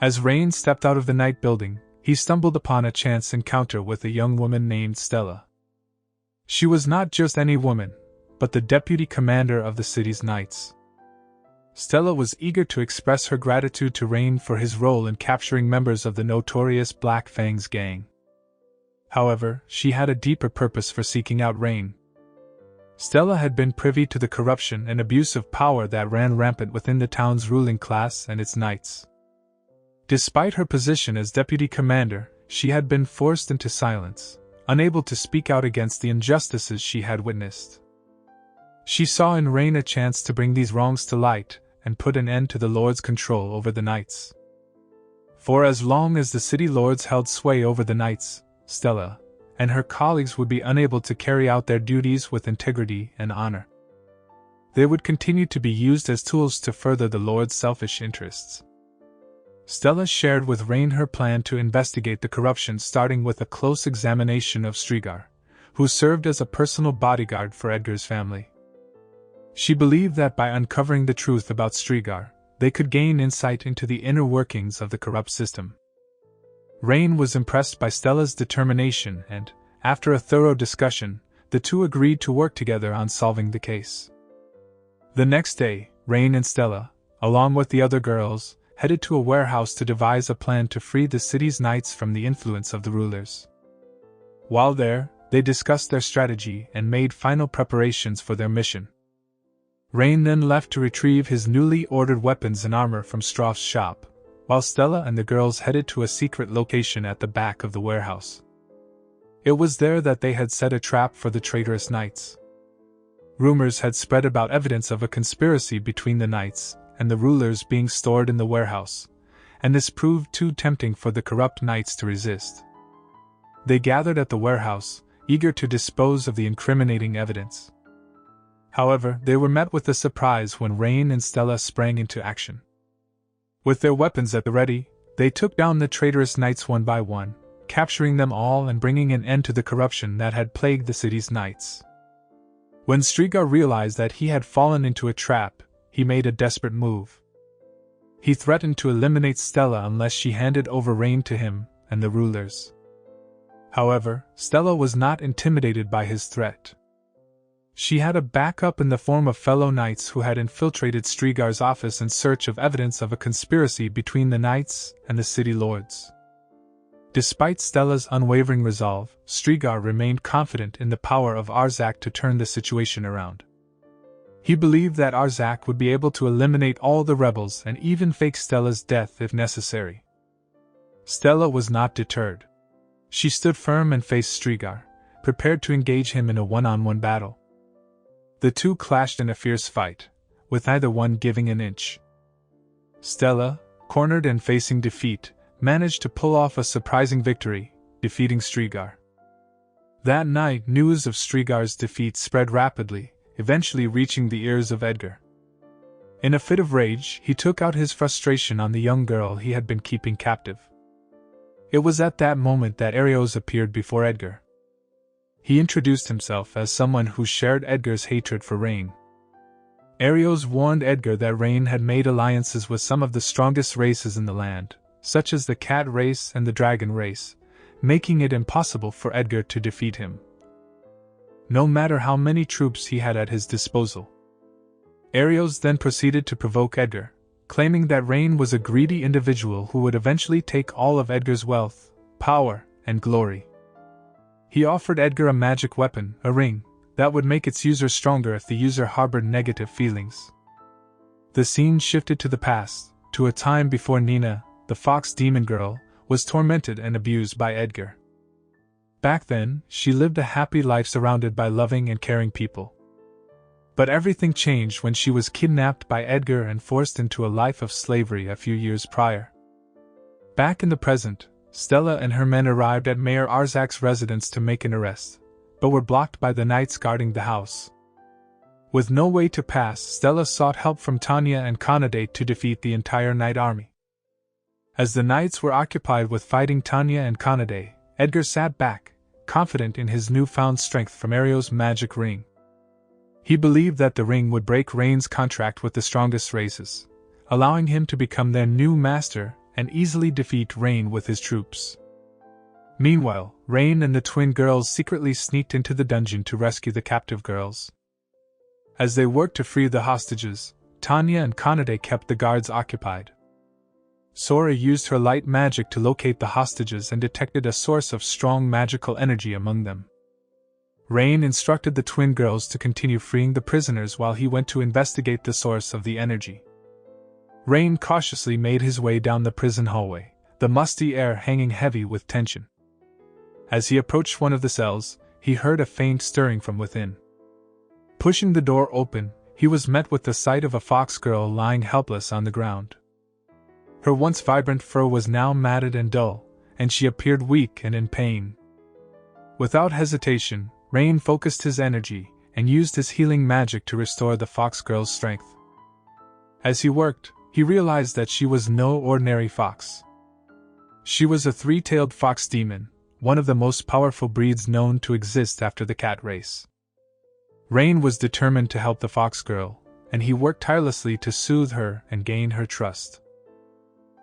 Speaker 1: As Rein stepped out of the knight building, he stumbled upon a chance encounter with a young woman named Stella. She was not just any woman, but the deputy commander of the city's knights. Stella was eager to express her gratitude to Rein for his role in capturing members of the notorious Black Fangs gang. However, she had a deeper purpose for seeking out Rein. Stella had been privy to the corruption and abuse of power that ran rampant within the town's ruling class and its knights. Despite her position as deputy commander, she had been forced into silence, unable to speak out against the injustices she had witnessed. She saw in Rein a chance to bring these wrongs to light and put an end to the Lord's control over the knights. For as long as the city lords held sway over the knights, Stella and her colleagues would be unable to carry out their duties with integrity and honor. They would continue to be used as tools to further the Lord's selfish interests. Stella shared with Rein her plan to investigate the corruption, starting with a close examination of Strigar, who served as a personal bodyguard for Edgar's family. She believed that by uncovering the truth about Strigar, they could gain insight into the inner workings of the corrupt system. Rein was impressed by Stella's determination and, after a thorough discussion, the two agreed to work together on solving the case. The next day, Rein and Stella, along with the other girls, headed to a warehouse to devise a plan to free the city's knights from the influence of the rulers. While there, they discussed their strategy and made final preparations for their mission. Rein then left to retrieve his newly ordered weapons and armor from Stroff's shop, while Stella and the girls headed to a secret location at the back of the warehouse. It was there that they had set a trap for the traitorous knights. Rumors had spread about evidence of a conspiracy between the knights and the rulers being stored in the warehouse, and this proved too tempting for the corrupt knights to resist. They gathered at the warehouse, eager to dispose of the incriminating evidence. However, they were met with a surprise when Rein and Stella sprang into action. With their weapons at the ready, they took down the traitorous knights one by one, capturing them all and bringing an end to the corruption that had plagued the city's knights. When Strigar realized that he had fallen into a trap, he made a desperate move. He threatened to eliminate Stella unless she handed over Rein to him and the rulers. However, Stella was not intimidated by his threat. She had a backup in the form of fellow knights who had infiltrated Strigar's office in search of evidence of a conspiracy between the knights and the city lords. Despite Stella's unwavering resolve, Strigar remained confident in the power of Arzak to turn the situation around. He believed that Arzak would be able to eliminate all the rebels and even fake Stella's death if necessary. Stella was not deterred. She stood firm and faced Strigar, prepared to engage him in a one-on-one battle. The two clashed in a fierce fight, with neither one giving an inch. Stella, cornered and facing defeat, managed to pull off a surprising victory, defeating Strigar. That night, news of Strigar's defeat spread rapidly, eventually reaching the ears of Edgar. In a fit of rage, he took out his frustration on the young girl he had been keeping captive. It was at that moment that Arios appeared before Edgar. He introduced himself as someone who shared Edgar's hatred for Rein. Arios warned Edgar that Rein had made alliances with some of the strongest races in the land, such as the cat race and the dragon race, making it impossible for Edgar to defeat him, no matter how many troops he had at his disposal. Arios then proceeded to provoke Edgar, claiming that Rein was a greedy individual who would eventually take all of Edgar's wealth, power, and glory. He offered Edgar a magic weapon, a ring, that would make its user stronger if the user harbored negative feelings. The scene shifted to the past, to a time before Nina, the fox demon girl, was tormented and abused by Edgar. Back then, she lived a happy life surrounded by loving and caring people. But everything changed when she was kidnapped by Edgar and forced into a life of slavery a few years prior. Back in the present, Stella and her men arrived at Mayor Arzak's residence to make an arrest, but were blocked by the knights guarding the house. With no way to pass, Stella sought help from Tanya and Kanade to defeat the entire knight army. As the knights were occupied with fighting Tanya and Kanade, Edgar sat back, confident in his newfound strength from Arios' magic ring. He believed that the ring would break Rein's contract with the strongest races, allowing him to become their new master and easily defeat Rein with his troops. Meanwhile, Rein and the twin girls secretly sneaked into the dungeon to rescue the captive girls. As they worked to free the hostages, Tanya and Kanade-a kept the guards occupied. Sora used her light magic to locate the hostages and detected a source of strong magical energy among them. Rein instructed the twin girls to continue freeing the prisoners while he went to investigate the source of the energy. Rein cautiously made his way down the prison hallway, the musty air hanging heavy with tension. As he approached one of the cells, he heard a faint stirring from within. Pushing the door open, he was met with the sight of a fox girl lying helpless on the ground. Her once vibrant fur was now matted and dull, and she appeared weak and in pain. Without hesitation, Rein focused his energy and used his healing magic to restore the fox girl's strength. As he worked, he realized that she was no ordinary fox. She was a three-tailed fox demon, one of the most powerful breeds known to exist after the cat race. Rein was determined to help the fox girl, and he worked tirelessly to soothe her and gain her trust.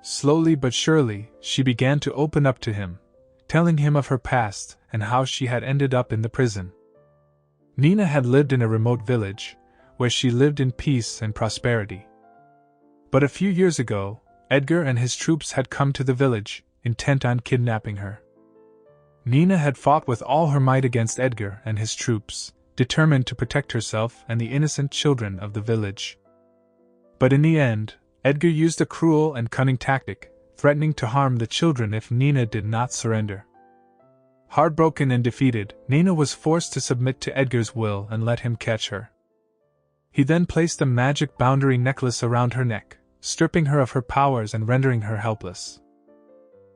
Speaker 1: Slowly but surely, she began to open up to him, telling him of her past and how she had ended up in the prison. Nina had lived in a remote village, where she lived in peace and prosperity. But a few years ago, Edgar and his troops had come to the village, intent on kidnapping her. Nina had fought with all her might against Edgar and his troops, determined to protect herself and the innocent children of the village. But in the end, Edgar used a cruel and cunning tactic, threatening to harm the children if Nina did not surrender. Heartbroken and defeated, Nina was forced to submit to Edgar's will and let him catch her. He then placed a magic boundary necklace around her neck, stripping her of her powers and rendering her helpless.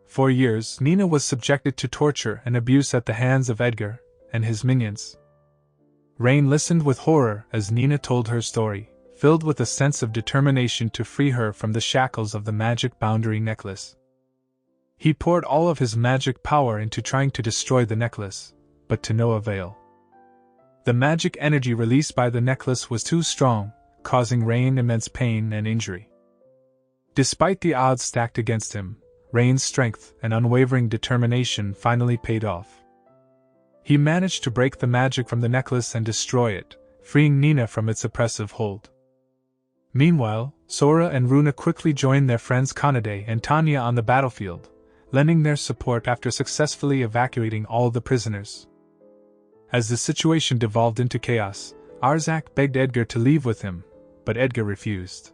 Speaker 1: For years, Nina was subjected to torture and abuse at the hands of Edgar and his minions. Rein listened with horror as Nina told her story, filled with a sense of determination to free her from the shackles of the magic boundary necklace. He poured all of his magic power into trying to destroy the necklace, but to no avail. The magic energy released by the necklace was too strong, causing Rein immense pain and injury. Despite the odds stacked against him, Rein's strength and unwavering determination finally paid off. He managed to break the magic from the necklace and destroy it, freeing Nina from its oppressive hold. Meanwhile, Sora and Runa quickly joined their friends Kanade and Tanya on the battlefield, lending their support after successfully evacuating all the prisoners. As the situation devolved into chaos, Arzak begged Edgar to leave with him, but Edgar refused.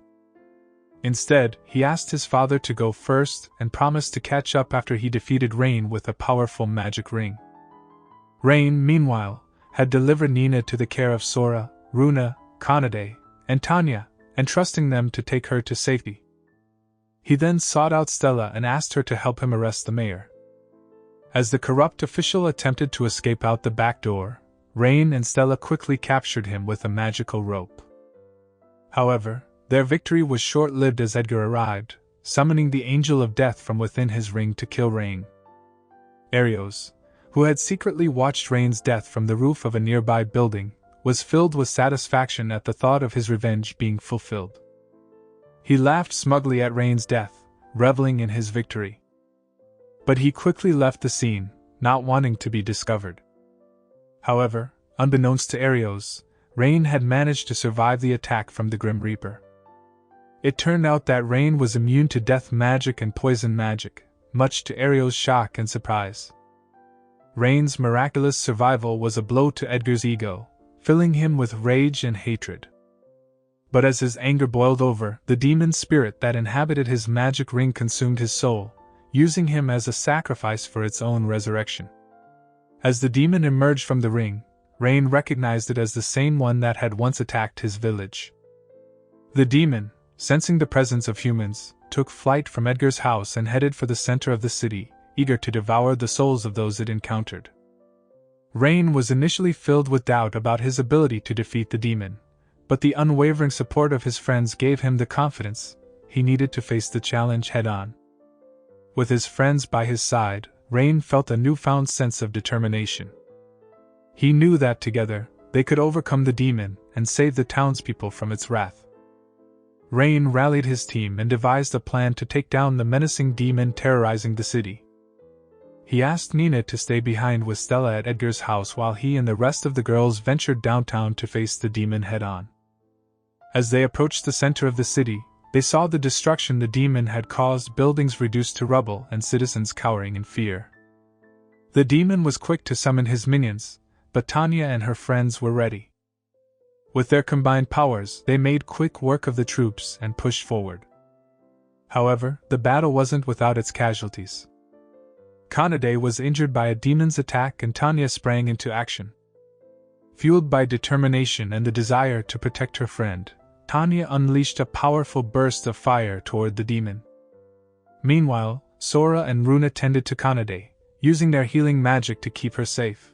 Speaker 1: Instead, he asked his father to go first and promised to catch up after he defeated Rein with a powerful magic ring. Rein, meanwhile, had delivered Nina to the care of Sora, Runa, Kanade, and Tanya, entrusting them to take her to safety. He then sought out Stella and asked her to help him arrest the mayor. As the corrupt official attempted to escape out the back door, Rein and Stella quickly captured him with a magical rope. However, their victory was short-lived as Edgar arrived, summoning the Angel of Death from within his ring to kill Rein. Arios, who had secretly watched Rein's death from the roof of a nearby building, was filled with satisfaction at the thought of his revenge being fulfilled. He laughed smugly at Rein's death, reveling in his victory. But he quickly left the scene, not wanting to be discovered. However, unbeknownst to Arios, Rein had managed to survive the attack from the Grim Reaper. It turned out that Rein was immune to death magic and poison magic, much to Arios' shock and surprise. Rein's miraculous survival was a blow to Edgar's ego, filling him with rage and hatred. But as his anger boiled over, the demon spirit that inhabited his magic ring consumed his soul, using him as a sacrifice for its own resurrection. As the demon emerged from the ring, Rein recognized it as the same one that had once attacked his village. The demon, sensing the presence of humans, took flight from Edgar's house and headed for the center of the city, eager to devour the souls of those it encountered. Rein was initially filled with doubt about his ability to defeat the demon, but the unwavering support of his friends gave him the confidence he needed to face the challenge head-on. With his friends by his side, Rein felt a newfound sense of determination. He knew that together, they could overcome the demon and save the townspeople from its wrath. Rein rallied his team and devised a plan to take down the menacing demon terrorizing the city. He asked Nina to stay behind with Stella at Edgar's house while he and the rest of the girls ventured downtown to face the demon head-on. As they approached the center of the city, they saw the destruction the demon had caused, buildings reduced to rubble and citizens cowering in fear. The demon was quick to summon his minions, but Tanya and her friends were ready. With their combined powers, they made quick work of the troops and pushed forward. However, the battle wasn't without its casualties. Kanade-a was injured by a demon's attack and Tanya sprang into action. Fueled by determination and the desire to protect her friend, Tanya unleashed a powerful burst of fire toward the demon. Meanwhile, Sora and Runa tended to Kanade-a, using their healing magic to keep her safe.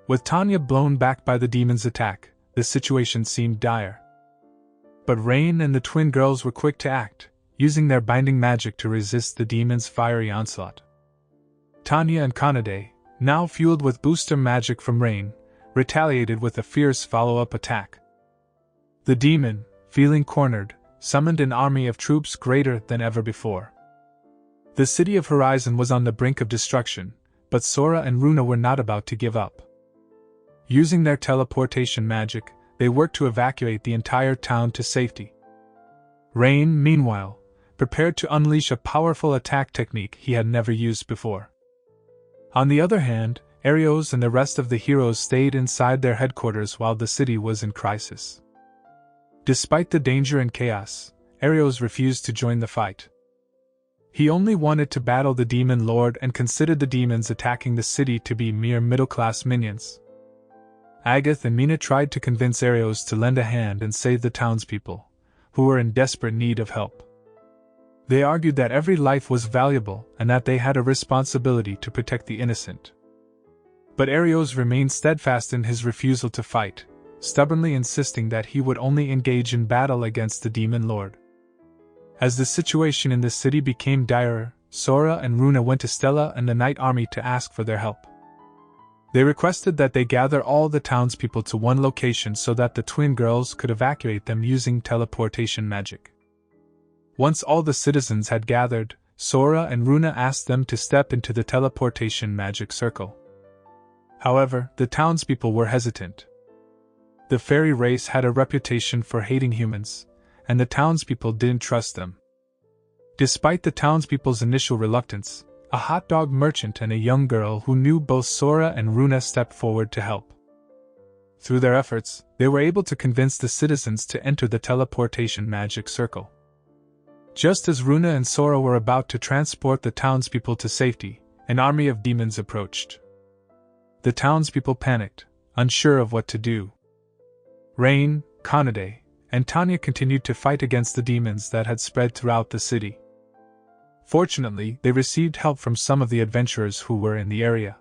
Speaker 1: With Tanya blown back by the demon's attack, the situation seemed dire. But Rein and the twin girls were quick to act, using their binding magic to resist the demon's fiery onslaught. Tanya and Kanade-a, now fueled with booster magic from Rein, retaliated with a fierce follow-up attack. The demon, feeling cornered, summoned an army of troops greater than ever before. The city of Horizon was on the brink of destruction, but Sora and Runa were not about to give up. Using their teleportation magic, they worked to evacuate the entire town to safety. Rein, meanwhile, prepared to unleash a powerful attack technique he had never used before. On the other hand, Arios and the rest of the heroes stayed inside their headquarters while the city was in crisis. Despite the danger and chaos, Arios refused to join the fight. He only wanted to battle the demon lord and considered the demons attacking the city to be mere middle-class minions. Agatha and Mina tried to convince Arios to lend a hand and save the townspeople, who were in desperate need of help. They argued that every life was valuable and that they had a responsibility to protect the innocent. But Arios remained steadfast in his refusal to fight, stubbornly insisting that he would only engage in battle against the demon lord. As the situation in the city became direr, Sora and Runa went to Stella and the Night Army to ask for their help. They requested that they gather all the townspeople to one location so that the twin girls could evacuate them using teleportation magic. Once all the citizens had gathered, Sora and Runa asked them to step into the teleportation magic circle. However, the townspeople were hesitant. The fairy race had a reputation for hating humans, and the townspeople didn't trust them. Despite the townspeople's initial reluctance, a hot dog merchant and a young girl who knew both Sora and Runa stepped forward to help. Through their efforts, they were able to convince the citizens to enter the teleportation magic circle. Just as Runa and Sora were about to transport the townspeople to safety, an army of demons approached. The townspeople panicked, unsure of what to do. Rein, Kanade-a, and Tanya continued to fight against the demons that had spread throughout the city. Fortunately, they received help from some of the adventurers who were in the area.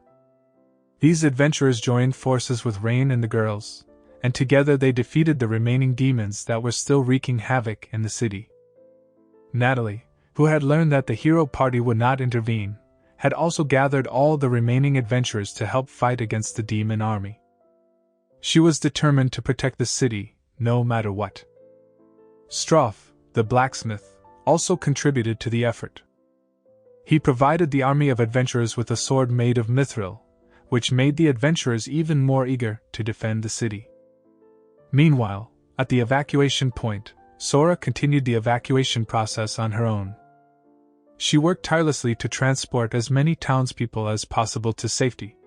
Speaker 1: These adventurers joined forces with Rein and the girls, and together they defeated the remaining demons that were still wreaking havoc in the city. Natalie, who had learned that the hero party would not intervene, had also gathered all the remaining adventurers to help fight against the demon army. She was determined to protect the city, no matter what. Stroff, the blacksmith, also contributed to the effort. He provided the army of adventurers with a sword made of mithril, which made the adventurers even more eager to defend the city. Meanwhile, at the evacuation point, Sora continued the evacuation process on her own. She worked tirelessly to transport as many townspeople as possible to safety.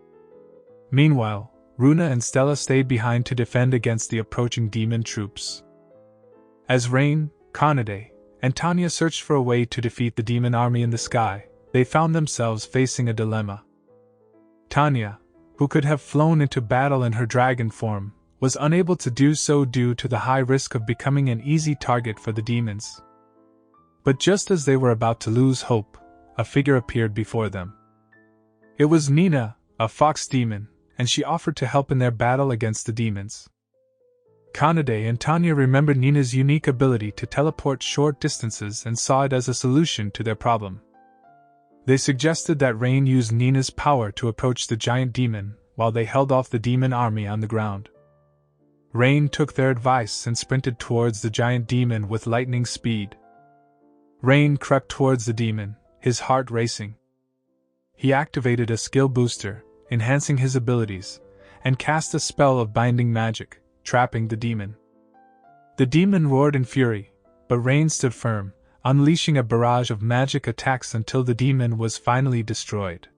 Speaker 1: Meanwhile, Runa and Stella stayed behind to defend against the approaching demon troops. As Rein, Kanade-a, and Tanya searched for a way to defeat the demon army in the sky, they found themselves facing a dilemma. Tanya, who could have flown into battle in her dragon form, was unable to do so due to the high risk of becoming an easy target for the demons. But just as they were about to lose hope, a figure appeared before them. It was Nina, a fox demon, and she offered to help in their battle against the demons. Kanade and Tanya remembered Nina's unique ability to teleport short distances and saw it as a solution to their problem. They suggested that Rein use Nina's power to approach the giant demon, while they held off the demon army on the ground. Rein took their advice and sprinted towards the giant demon with lightning speed. Rein crept towards the demon, his heart racing. He activated a skill booster, enhancing his abilities, and cast a spell of binding magic, trapping the demon. The demon roared in fury, but Rein stood firm, unleashing a barrage of magic attacks until the demon was finally destroyed.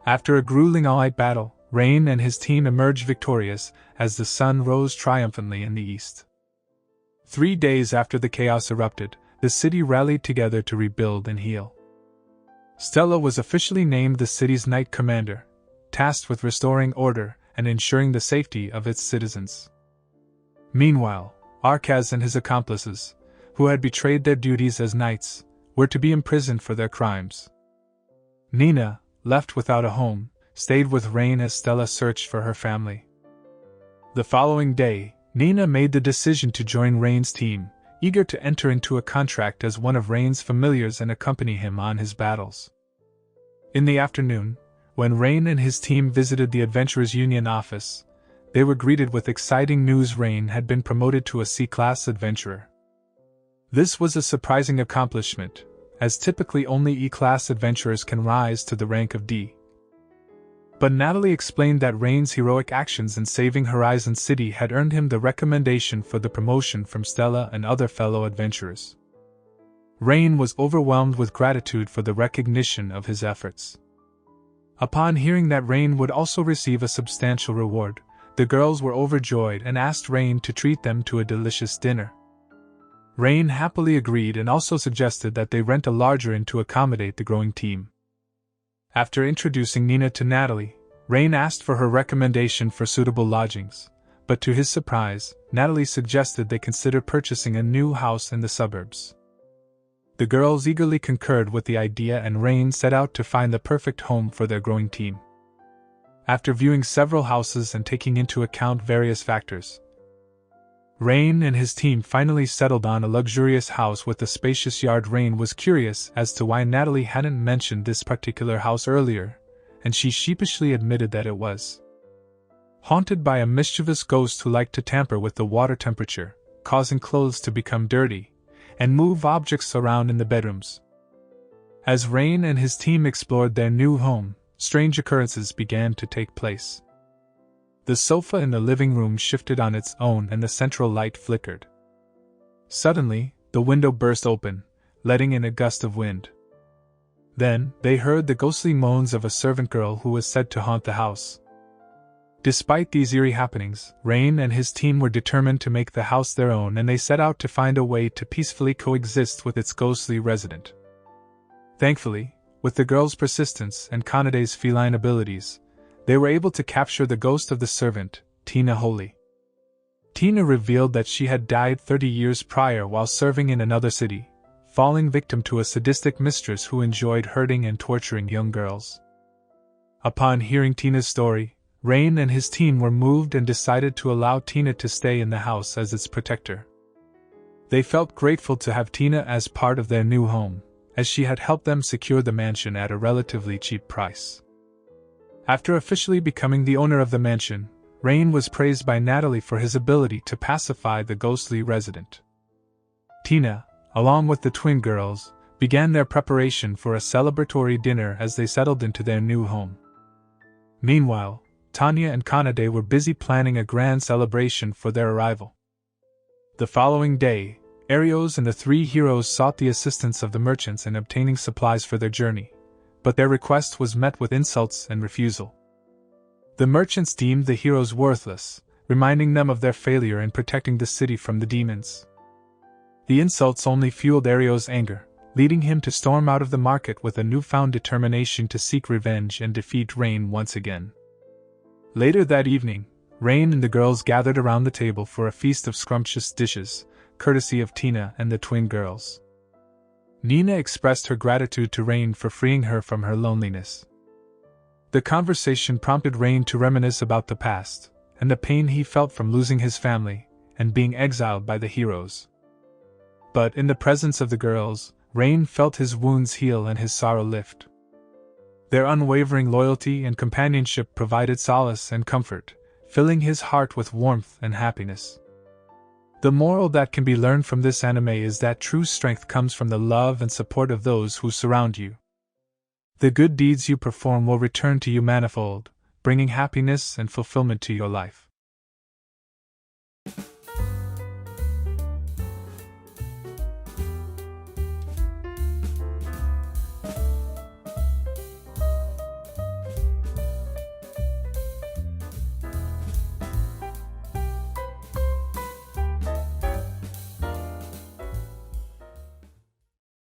Speaker 1: After a grueling all-out battle, Rein and his team emerged victorious as the sun rose triumphantly in the east. 3 days after the chaos erupted, the city rallied together to rebuild and heal. Stella was officially named the city's Knight Commander, tasked with restoring order and ensuring the safety of its citizens. Meanwhile, Arkaz and his accomplices, who had betrayed their duties as knights, were to be imprisoned for their crimes. Nina, left without a home, stayed with Rein as Stella searched for her family. The following day, Nina made the decision to join Rein's team, eager to enter into a contract as one of Rein's familiars and accompany him on his battles. In the afternoon, when Rein and his team visited the Adventurers Union office, they were greeted with exciting news. Rein had been promoted to a C-class adventurer. This was a surprising accomplishment, as typically only E-class adventurers can rise to the rank of D. But Natalie explained that Rein's heroic actions in saving Horizon City had earned him the recommendation for the promotion from Stella and other fellow adventurers. Rein was overwhelmed with gratitude for the recognition of his efforts. Upon hearing that Rein would also receive a substantial reward, the girls were overjoyed and asked Rein to treat them to a delicious dinner. Rein happily agreed and also suggested that they rent a larger inn to accommodate the growing team. After introducing Nina to Natalie, Rein asked for her recommendation for suitable lodgings, but to his surprise, Natalie suggested they consider purchasing a new house in the suburbs. The girls eagerly concurred with the idea and Rein set out to find the perfect home for their growing team. After viewing several houses and taking into account various factors, Rein and his team finally settled on a luxurious house with a spacious yard. Rein was curious as to why Natalie hadn't mentioned this particular house earlier, and she sheepishly admitted that it was haunted by a mischievous ghost who liked to tamper with the water temperature, causing clothes to become dirty, and move objects around in the bedrooms. As Rein and his team explored their new home, strange occurrences began to take place. The sofa in the living room shifted on its own and the central light flickered. Suddenly, the window burst open, letting in a gust of wind. Then, they heard the ghostly moans of a servant girl who was said to haunt the house. Despite these eerie happenings, Rein and his team were determined to make the house their own, and they set out to find a way to peacefully coexist with its ghostly resident. Thankfully, with the girl's persistence and Kanade-a's feline abilities, they were able to capture the ghost of the servant, Tina Holy. Tina revealed that she had died 30 years prior while serving in another city, falling victim to a sadistic mistress who enjoyed hurting and torturing young girls. Upon hearing Tina's story, Rein and his team were moved and decided to allow Tina to stay in the house as its protector. They felt grateful to have Tina as part of their new home, as she had helped them secure the mansion at a relatively cheap price. After officially becoming the owner of the mansion, Rein was praised by Natalie for his ability to pacify the ghostly resident. Tina, along with the twin girls, began their preparation for a celebratory dinner as they settled into their new home. Meanwhile, Tanya and Kanade were busy planning a grand celebration for their arrival. The following day, Arios and the 3 heroes sought the assistance of the merchants in obtaining supplies for their journey, but their request was met with insults and refusal. The merchants deemed the heroes worthless, reminding them of their failure in protecting the city from the demons. The insults only fueled Arios' anger, leading him to storm out of the market with a newfound determination to seek revenge and defeat Rein once again. Later that evening, Rein and the girls gathered around the table for a feast of scrumptious dishes, courtesy of Tina and the twin girls. Nina expressed her gratitude to Rein for freeing her from her loneliness. The conversation prompted Rein to reminisce about the past, and the pain he felt from losing his family, and being exiled by the heroes. But in the presence of the girls, Rein felt his wounds heal and his sorrow lift. Their unwavering loyalty and companionship provided solace and comfort, filling his heart with warmth and happiness. The moral that can be learned from this anime is that true strength comes from the love and support of those who surround you. The good deeds you perform will return to you manifold, bringing happiness and fulfillment to your life.